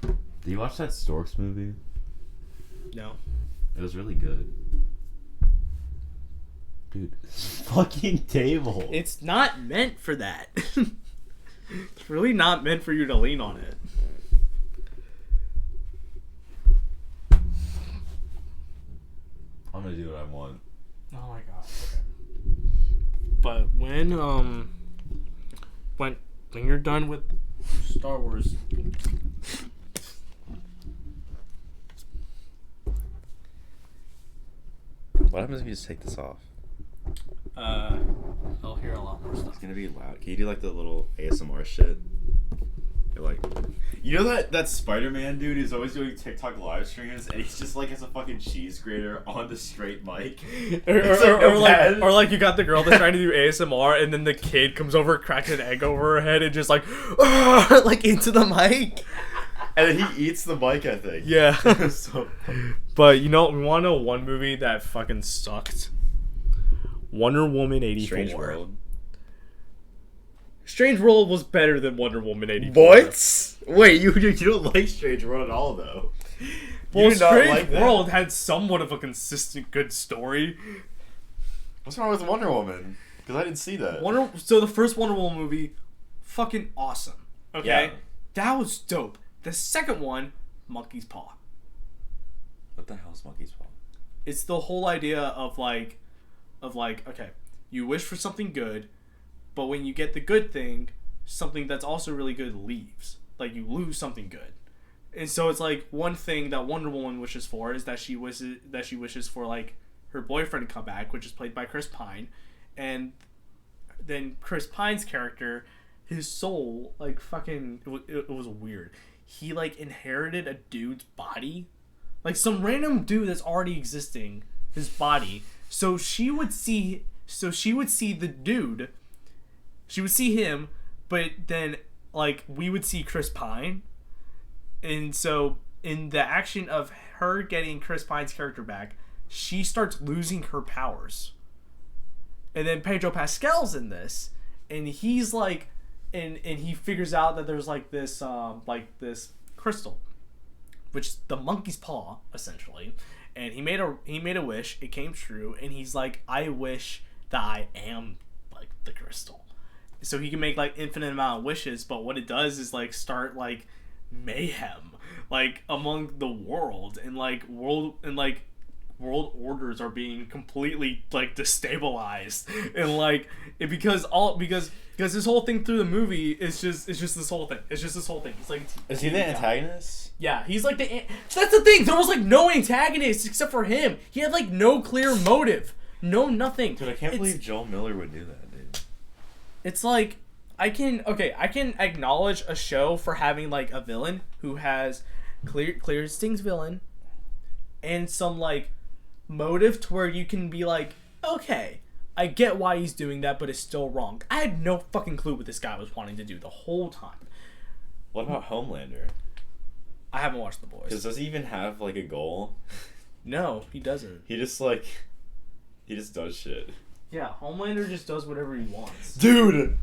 Did you watch that Storks movie? No. It was really good. Dude, this fucking table. It's not meant for that. It's really not meant for you to lean on it. I'm gonna do what I want. Oh my god. Okay. But when you're done with Star Wars, What happens if you just take this off? I'll hear a lot more stuff. It's gonna be loud. Can you do like the little ASMR shit? You're like, you know that Spider-Man dude who's always doing TikTok live streams, and he's just like has a fucking cheese grater on the straight mic. Or like you got the girl that's trying to do ASMR, and then the kid comes over, cracks an egg over her head, and just like, like into the mic. And then he eats the mic, I think. Yeah. So But you know, we want to know one movie that fucking sucked. Wonder Woman 84. Strange World. Strange World was better than Wonder Woman 84. What? Wait, you don't like Strange World at all, though. Well, You do not Strange like that. World had somewhat of a consistent good story. What's wrong with Wonder Woman? Because I didn't see that. So the first Wonder Woman movie, fucking awesome. Okay? Yeah. That was dope. The second one, Monkey's Paw. What the hell's Monkey's Paw? It's the whole idea of like, okay, you wish for something good, but when you get the good thing, something that's also really good leaves. Like you lose something good. And so it's like one thing that Wonder Woman wishes for is that she wishes for like her boyfriend to come back, which is played by Chris Pine. And then Chris Pine's character, his soul, like fucking, it was weird. He like inherited a dude's body, like some random dude that's already existing, his body. So she would see the dude. She would see him, but then like we would see Chris Pine. And so in the action of her getting Chris Pine's character back, she starts losing her powers. And then Pedro Pascal's in this, and he's like, and he figures out that there's like this crystal, which is the monkey's paw essentially. And he made a wish. It came true, and he's like, I wish that I am like the crystal, so he can make like infinite amount of wishes. But what it does is like start like mayhem, like among the world, and like world orders are being completely like destabilized, and like because this whole thing through the movie is just this whole thing. It's just this whole thing. It's like, is he the antagonist? Yeah, he's like that's the thing. There was like no antagonist except for him. He had like no clear motive, no nothing. Dude, I can't believe Joel Miller would do that, dude. It's like I can acknowledge a show for having like a villain who has clear distinct villain and some like motive to where you can be like, okay, I get why he's doing that, but it's still wrong. I had no fucking clue what this guy was wanting to do the whole time. What about Homelander? I haven't watched The Boys. Because does he even have like a goal? No, he doesn't. He just does shit. Yeah, Homelander just does whatever he wants. Dude!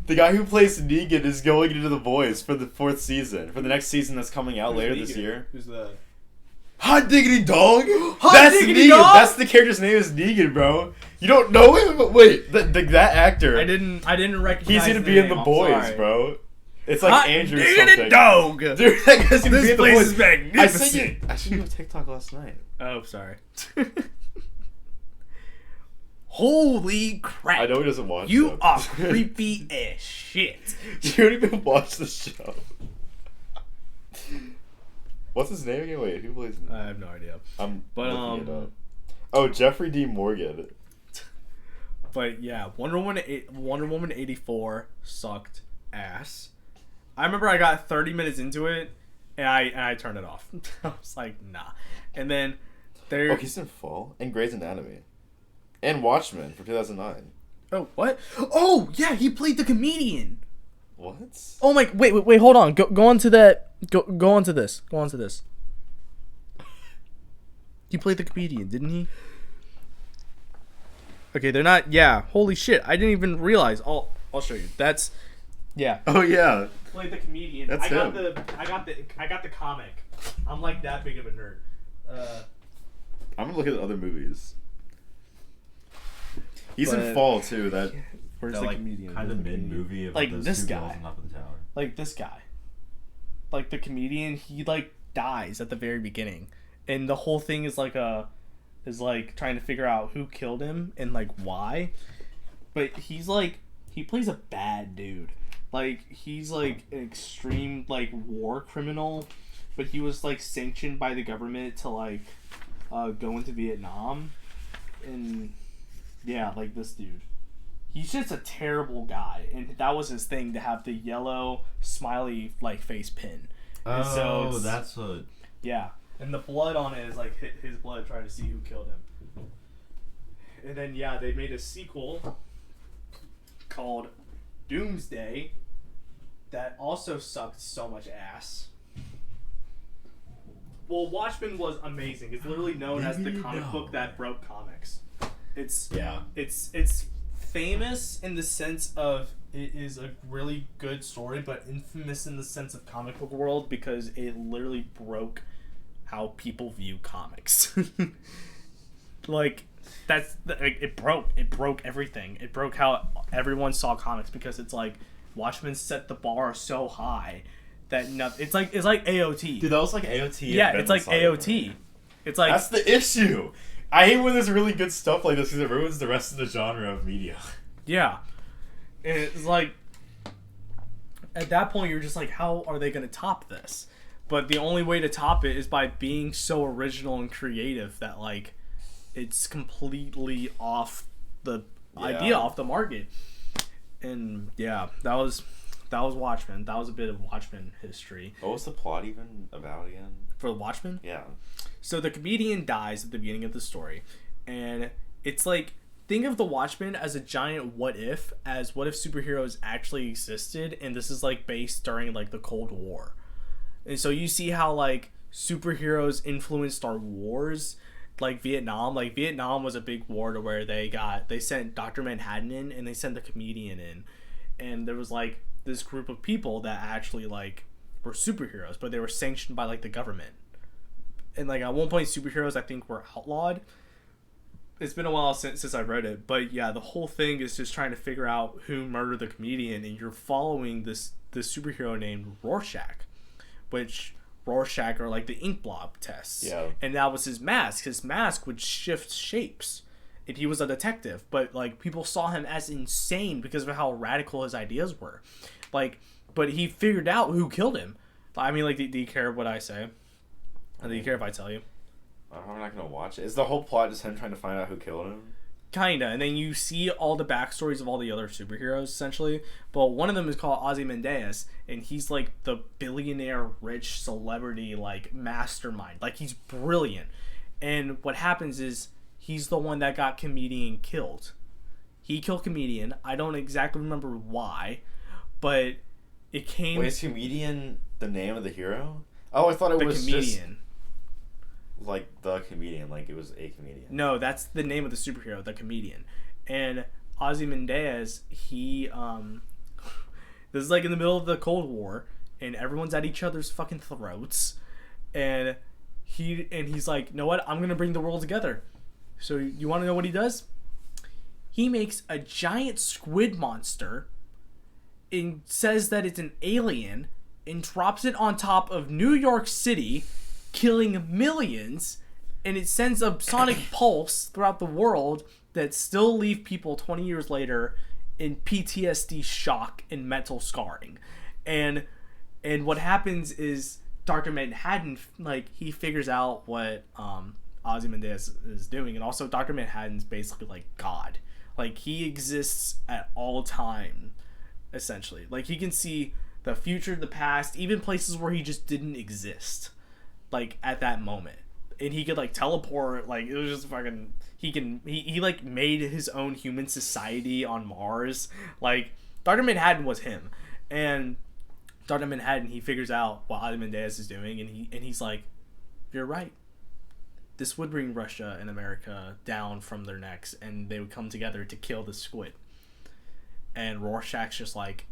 The guy who plays Negan is going into The Boys for the 4th season. For the next season that's coming out later this year. Who's that? Hot Diggity Dog? Hot Diggity Negan. Dog? That's the character's name is Negan, bro. You don't know him? Wait, that actor. I didn't recognize he's gonna the be in name. The I'm Boys, sorry. bro. It's like Hot Andrew Diggity something. Dog. Dude, that guy's gonna be in The This place Boys. is magnificent. I sent you a TikTok last night. Oh, sorry. Holy crap. I know he doesn't watch You them. are creepy as shit. You don't even watch the show. What's his name again? Wait, who plays him? I have no idea. I'm But, looking it up. Oh, Jeffrey D. Morgan. But yeah, Wonder Woman 84 sucked ass. I remember I got 30 minutes into it and I turned it off. I was like, nah. And then there. Oh, he's in Fall and Grey's Anatomy, and Watchmen from 2009. Oh, what? Oh yeah, he played the comedian. What? Oh my! Wait! Hold on. Go on to that. Go on to this. Go on to this. He played the comedian, didn't he? Okay, they're not. Yeah. Holy shit! I didn't even realize. I'll show you. That's. Yeah. Oh yeah. Played the comedian. That's I got him. I got the comic. I'm like that big of a nerd. I'm gonna look at other movies. He's in But- Fall too. That Where's That, the like, comedian? kind of mid movie of Like those this two guy. girls on top of the tower. Like this guy. Like the comedian, he like dies at the very beginning, and the whole thing is like trying to figure out who killed him and like why. But he plays a bad dude. Like he's like an extreme like war criminal, but he was like sanctioned by the government to like go into Vietnam, and yeah, like this dude. He's just a terrible guy, and that was his thing, to have the yellow smiley like face pin. And so it's- That's what. yeah, and the blood on it is like his blood, trying to see who killed him. And then yeah, they made a sequel called Doomsday that also sucked so much ass. Well, Watchmen was amazing. It's literally known as the comic book that broke comics. It's famous in the sense of it is a really good story, but infamous in the sense of comic book world because it literally broke how people view comics. Like it broke everything. It broke how everyone saw comics, because it's like Watchmen set the bar so high that it's like AOT. dude, that was like AOT. Yeah, it's like AOT. It's like That's the issue. I hate when there's really good stuff like this because it ruins the rest of the genre of media. yeah. And it's like at that point you're just like, how are they going to top this? But the only way to top it is by being so original and creative that like it's completely off the idea, off the market. And yeah, that was Watchmen. That was a bit of Watchmen history. What was the plot even about again? For Watchmen? Yeah. So the comedian dies at the beginning of the story, and it's like, think of the Watchmen as a giant what if superheroes actually existed, and this is like based during like the Cold War. And so you see how like superheroes influenced our wars, like Vietnam. Like Vietnam was a big war to where they sent Dr. Manhattan in, and they sent the comedian in, and there was like this group of people that actually like were superheroes, but they were sanctioned by like the government. And like at one point superheroes I think were outlawed. It's been a while since I read it, but yeah, the whole thing is just trying to figure out who murdered the comedian, and you're following this superhero named Rorschach, which Rorschach or like the ink blob tests. Yeah. And that was his mask. His mask would shift shapes. And he was a detective, but like people saw him as insane because of how radical his ideas were. Like, but he figured out who killed him. I mean, like, do you care what I say? Or do you care if I tell you? I'm not gonna watch it. Is the whole plot just him trying to find out who killed him? Kinda, and then you see all the backstories of all the other superheroes, essentially. But one of them is called Ozymandias, and he's like the billionaire, rich celebrity, like mastermind. Like he's brilliant. And what happens is he's the one that got Comedian killed. He killed Comedian. I don't exactly remember why, but it came. Wait, is Comedian the name of the hero? Oh, I thought it was Comedian. Just like the comedian, like it was a comedian. No, that's the name of the superhero, the Comedian. And Ozymandias, he this is like in the middle of the Cold War, and everyone's at each other's fucking throats, and he's like, you know what? I'm gonna bring the world together. So you want to know what he does? He makes a giant squid monster, and says that it's an alien, and drops it on top of New York City, killing millions, and it sends a sonic pulse throughout the world that still leave people 20 years later in PTSD shock and mental scarring. And what happens is Dr. Manhattan, like, he figures out what Ozymandias is doing, and also Dr. Manhattan's basically like God. Like, he exists at all time, essentially. Like, he can see the future, the past, even places where he just didn't exist, like, at that moment. And he could, like, teleport. Like, it was just fucking... He like, made his own human society on Mars. Like, Dr. Manhattan was him. And Dr. Manhattan, he figures out what Ozymandias is doing, and he's like, you're right. This would bring Russia and America down from their necks, and they would come together to kill the squid. And Rorschach's just like,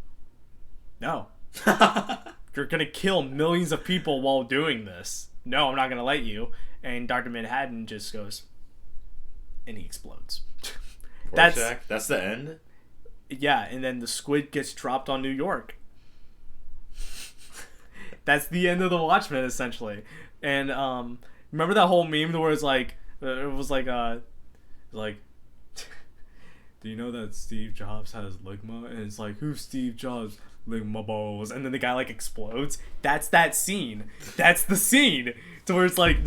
no. You're gonna kill millions of people while doing this. No, I'm not gonna let you. And Dr. Manhattan just goes, and he explodes. Rorschach? That's the end? Yeah, and then the squid gets dropped on New York. That's the end of the Watchmen, essentially. And remember that whole meme where it's like, it was like, do you know that Steve Jobs has ligma? And it's like, who's Steve Jobs? Ligma balls. And then the guy like explodes. That's that scene. That's the scene. To where it's like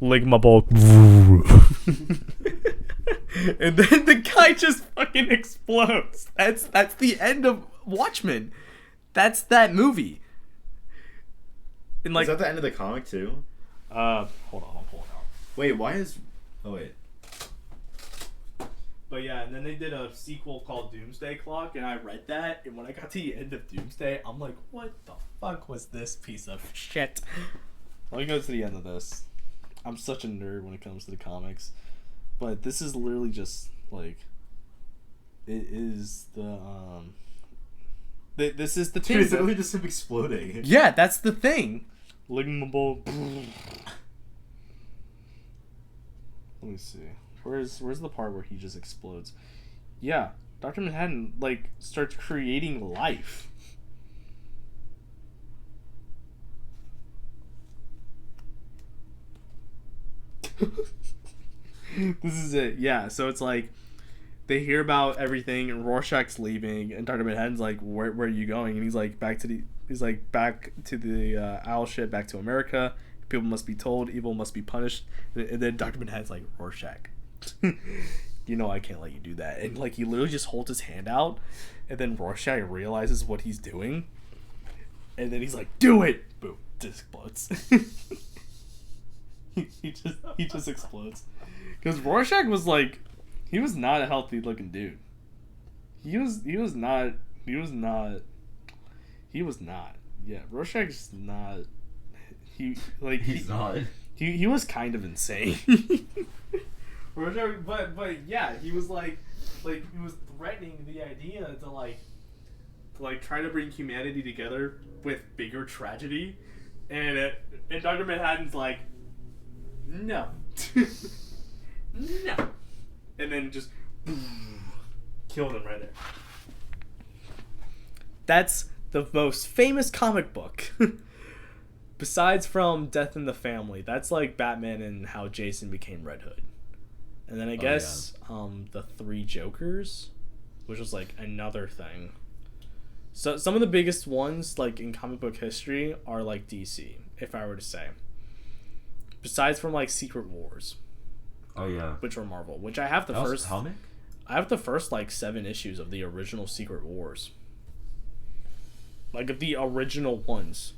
ligma ball. And then the guy just fucking explodes. That's the end of Watchmen. That's that movie. And like, is that the end of the comic too? Hold on, I'll pull it out. Wait, why is... Oh, wait. But yeah, and then they did a sequel called Doomsday Clock, and I read that, and when I got to the end of Doomsday, I'm like, what the fuck was this piece of shit? Let me go to the end of this. I'm such a nerd when it comes to the comics. But this is literally just, like, it is the, this is the thing. Dude, it's literally just him exploding. Yeah, that's the thing. Ligmable. Let me see. Where's the part where he just explodes? Yeah, Dr. Manhattan, like, starts creating life. This is it. Yeah, so it's like they hear about everything, and Rorschach's leaving, and Dr. Manhattan's like, where are you going? And he's like, back to the owl ship, back to America. People must be told, evil must be punished. And then Dr. Manhattan's like, Rorschach, you know I can't let you do that. And like, he literally just holds his hand out, and then Rorschach realizes what he's doing, and then he's like, do it! Boom, just explodes. he just explodes. Because Rorschach was like, he was not a healthy looking dude. He was not. Yeah, Rorschach's not. He's not. He was kind of insane. Rorschach, but yeah, he was like he was threatening the idea to try to bring humanity together with bigger tragedy, and Dr. Manhattan's like, no. No. And then just killed him right there. That's the most famous comic book. besides from Death in the Family, that's like Batman and how Jason became Red Hood. And then I guess the Three Jokers, which was like another thing. So some of the biggest ones like in comic book history are like DC, if I were to say. Besides from like Secret Wars. Oh yeah. Which were Marvel. Which I have the first comic? I have the first like 7 issues of the original Secret Wars. Like of the original ones.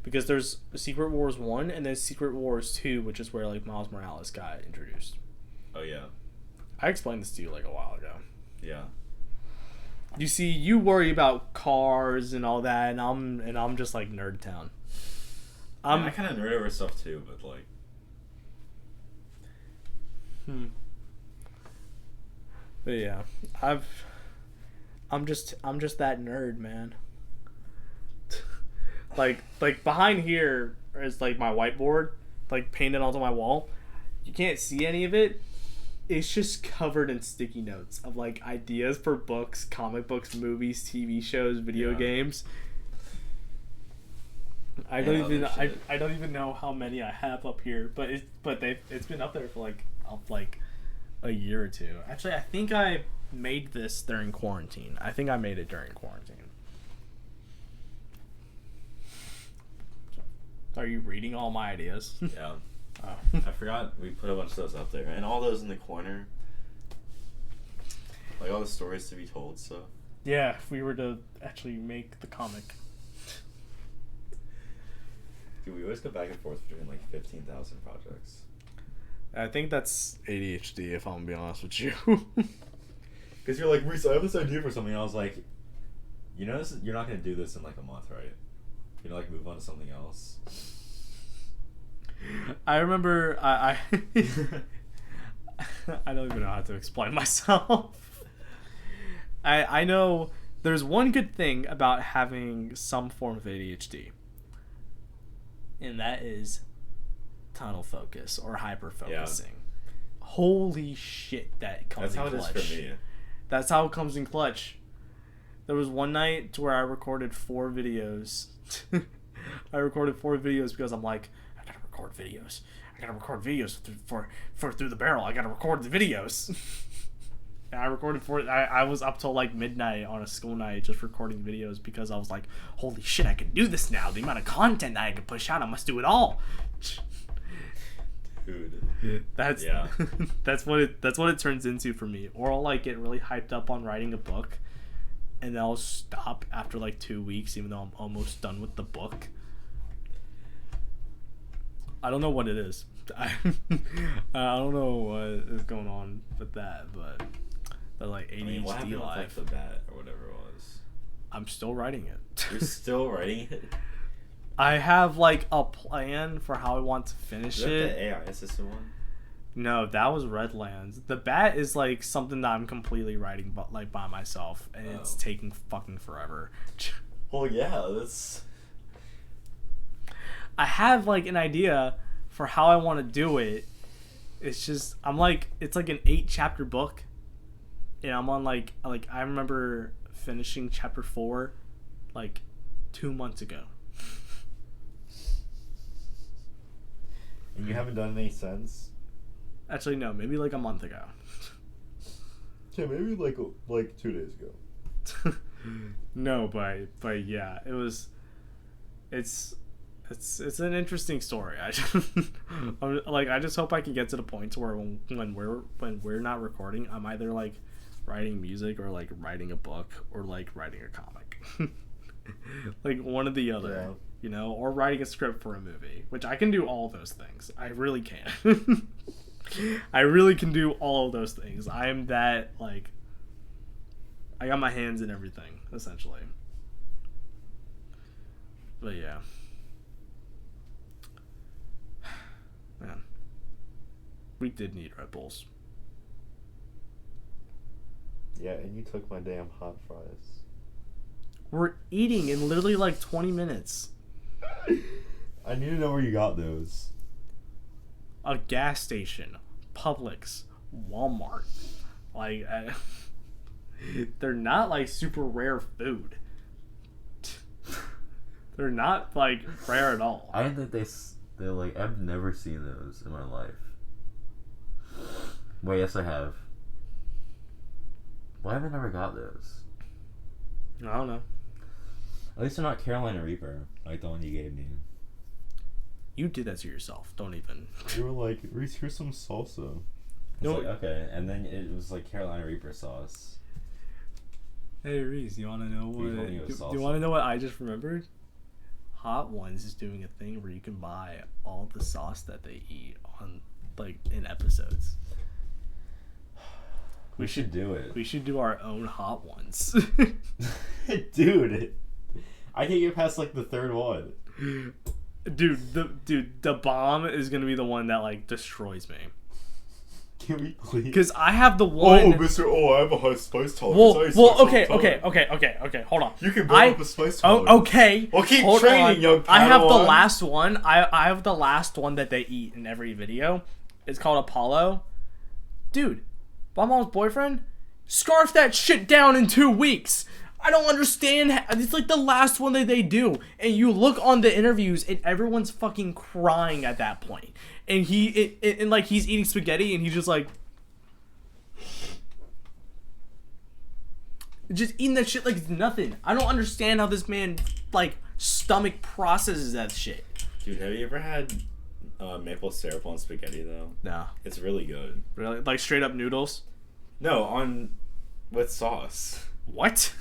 Because there's Secret Wars 1 and then Secret Wars 2, which is where like Miles Morales got introduced. Oh yeah. I explained this to you like a while ago. Yeah. You see, you worry about cars and all that, and I'm just like Nerd Town. I kind of nerd over stuff too, but like. But yeah, I'm just that nerd, man. like behind here is like my whiteboard, like painted onto my wall. You can't see any of it. It's just covered in sticky notes of like ideas for books, comic books, movies, TV shows, video games. I don't even know how many I have up here, but it's been up there for like a year or two. Actually, I think I made this during quarantine. I think I made it during quarantine. Are you reading all my ideas? Yeah. Oh. I forgot we put a bunch of those up there, and all those in the corner, like all the stories to be told. So yeah, if we were to actually make the comic. Dude, we always go back and forth between like 15,000 projects. I think that's ADHD, if I'm gonna be honest with you. Because you're like, Reese, I have this idea for something. And I was like, you know, you're not gonna do this in like a month, right? You're gonna like move on to something else. I remember I I don't even know how to explain myself. I know there's one good thing about having some form of ADHD. And that is tunnel focus or hyper focusing. Yeah. Holy shit, that comes in clutch. That's how it is for me. That's how it comes in clutch. There was one night to where I recorded 4 videos. I recorded 4 videos because I'm like, I gotta record videos for through the barrel. I gotta record the videos. And I recorded 4. I was up till like midnight on a school night just recording videos because I was like, holy shit, I can do this now. The amount of content that I can push out, I must do it all. Dude. That's what it turns into for me. Or I'll like get really hyped up on writing a book, and then I'll stop after like 2 weeks, even though I'm almost done with the book. I don't know what it is. I don't know what is going on with that, but the like ADHD what happened life. With, like, the bat or whatever it was? I'm still writing it. You're still writing it? I have like a plan for how I want to finish it. Is that the AI assistant one? No, that was Redlands. The bat is like something that I'm completely writing but like by myself, and it's taking fucking forever. Well, yeah, that's. I have like an idea for how I want to do it. It's just it's like an 8-chapter book, and I'm on like I remember finishing chapter 4 like 2 months ago. And you haven't done any since? Actually, no, maybe like a month ago. Yeah, maybe like 2 days ago. No, but yeah, it was. It's an interesting story. I just hope I can get to the point where when we're not recording, I'm either like writing music or like writing a book or like writing a comic. Like one or the other. Yeah. You know, or writing a script for a movie, which I can do all those things. I really can. I really can do all of those things. I am that, like, I got my hands in everything, essentially. But yeah. Man. We did need Red Bulls. Yeah, and you took my damn hot fries. We're eating in literally like 20 minutes. I need to know where you got those. A gas station, Publix, Walmart. Like, they're not like super rare food. They're not like rare at all. I think they're like, I've never seen those in my life. Wait, yes I have. Why have I never got those? I don't know. At least they're not Carolina Reaper, like the one you gave me. You did that to yourself. Don't even. You were like, Reese, here's some salsa. No. Like, okay, and then it was like Carolina Reaper sauce. Hey Reese, you want to know what? You told me it was Do you want to know what I just remembered? Hot Ones is doing a thing where you can buy all the sauce that they eat on, like, in episodes. We should do it. We should do our own Hot Ones. Dude, I can't get past like the third one. Dude, the bomb is gonna be the one that like destroys me. Can we please? Because I have the one. Oh, Mr. Oh, I have a high spice tolerance. Okay. Hold on. You can build up a spice tolerance. Okay. Well, keep Hold training, on. young Padawan. I have the last one. I have the last one that they eat in every video. It's called Apollo. Dude, my mom's boyfriend scarfed that shit down in 2 weeks. I don't understand. It's like the last one that they do. And you look on the interviews and everyone's fucking crying at that point. And like he's eating spaghetti and he's just like just eating that shit like it's nothing. I don't understand how this man like stomach processes that shit. Dude, have you ever had maple syrup on spaghetti though? No. It's really good. Really? Like straight up noodles? No, with sauce. What?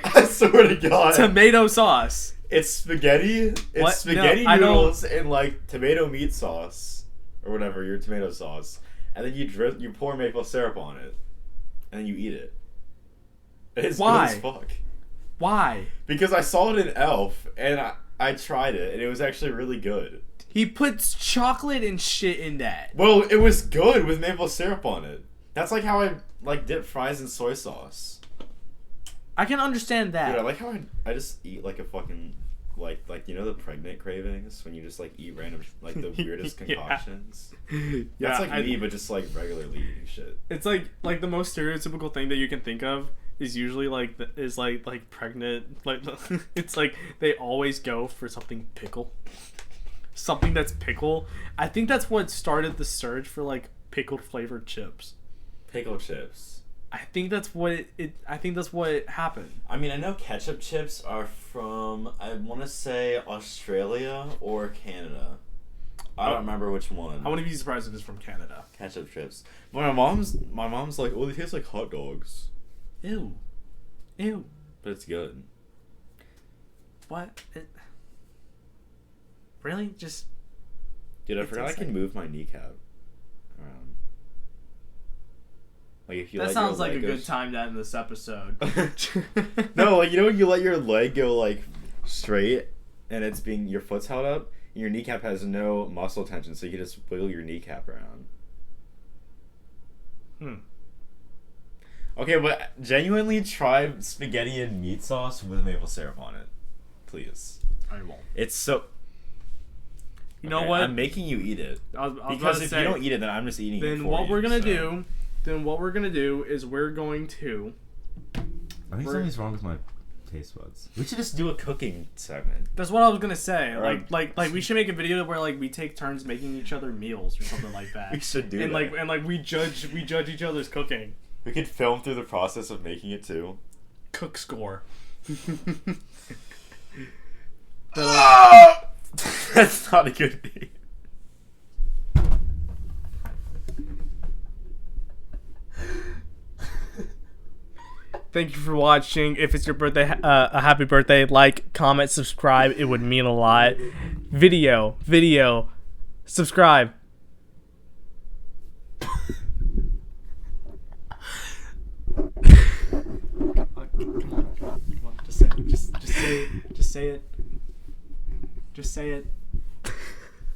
I swear to God. Tomato sauce. It's spaghetti. It's What? spaghetti No, noodles and like tomato meat sauce or whatever, your tomato sauce, and then you pour maple syrup on it, and then you eat it. It's Why? good as fuck. Why? Because I saw it in Elf, and I tried it, and it was actually really good. He puts chocolate and shit in that. Well, it was good with maple syrup on it. That's like how I like dip fries in soy sauce. I can understand that. Dude, I like how I just eat like a fucking like you know the pregnant cravings when you just like eat random like the weirdest concoctions. Yeah, That's like me, but just like regularly eating shit. It's like the most stereotypical thing that you can think of is usually like pregnant like it's like they always go for something pickle. Something that's pickle. I think that's what started the surge for like pickled flavored chips. Pickle chips. I think that's what I think that's what happened. I mean, I know ketchup chips are from, I want to say Australia or Canada. I don't remember which one. I wouldn't be surprised if it's from Canada. Ketchup chips. But my mom's like, oh, they taste like hot dogs. Ew. But it's good. What? Really? Just. Dude, I forgot I can move my kneecap around. Like if you That let sounds your like a leg go good time to end this episode. No, like you know when you let your leg go like straight and it's being your foot's held up, and your kneecap has no muscle tension, so you can just wiggle your kneecap around. Okay, but genuinely try spaghetti and meat sauce with maple syrup on it, please. I won't. It's so. You know what? I'm making you eat it. I was Because if you don't eat it, then I'm just eating it. Then what we're gonna do? Then what we're gonna do is we're going to. I think something's wrong with my taste buds. We should just do a cooking segment. That's what I was gonna say. Right. Like we should make a video where like we take turns making each other meals or something like that. We should do and that. like we judge each other's cooking. We could film through the process of making it too. Cook score. That's not a good name. Thank you for watching. If it's your birthday, a happy birthday. Like, comment, subscribe. It would mean a lot. Video, subscribe. Come on. Just say it. Just say it. Just say it.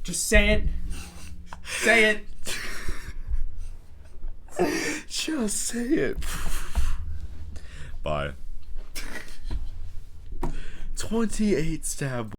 Just say it. Just say it. Say it. Just say it. Bye. 28 stab.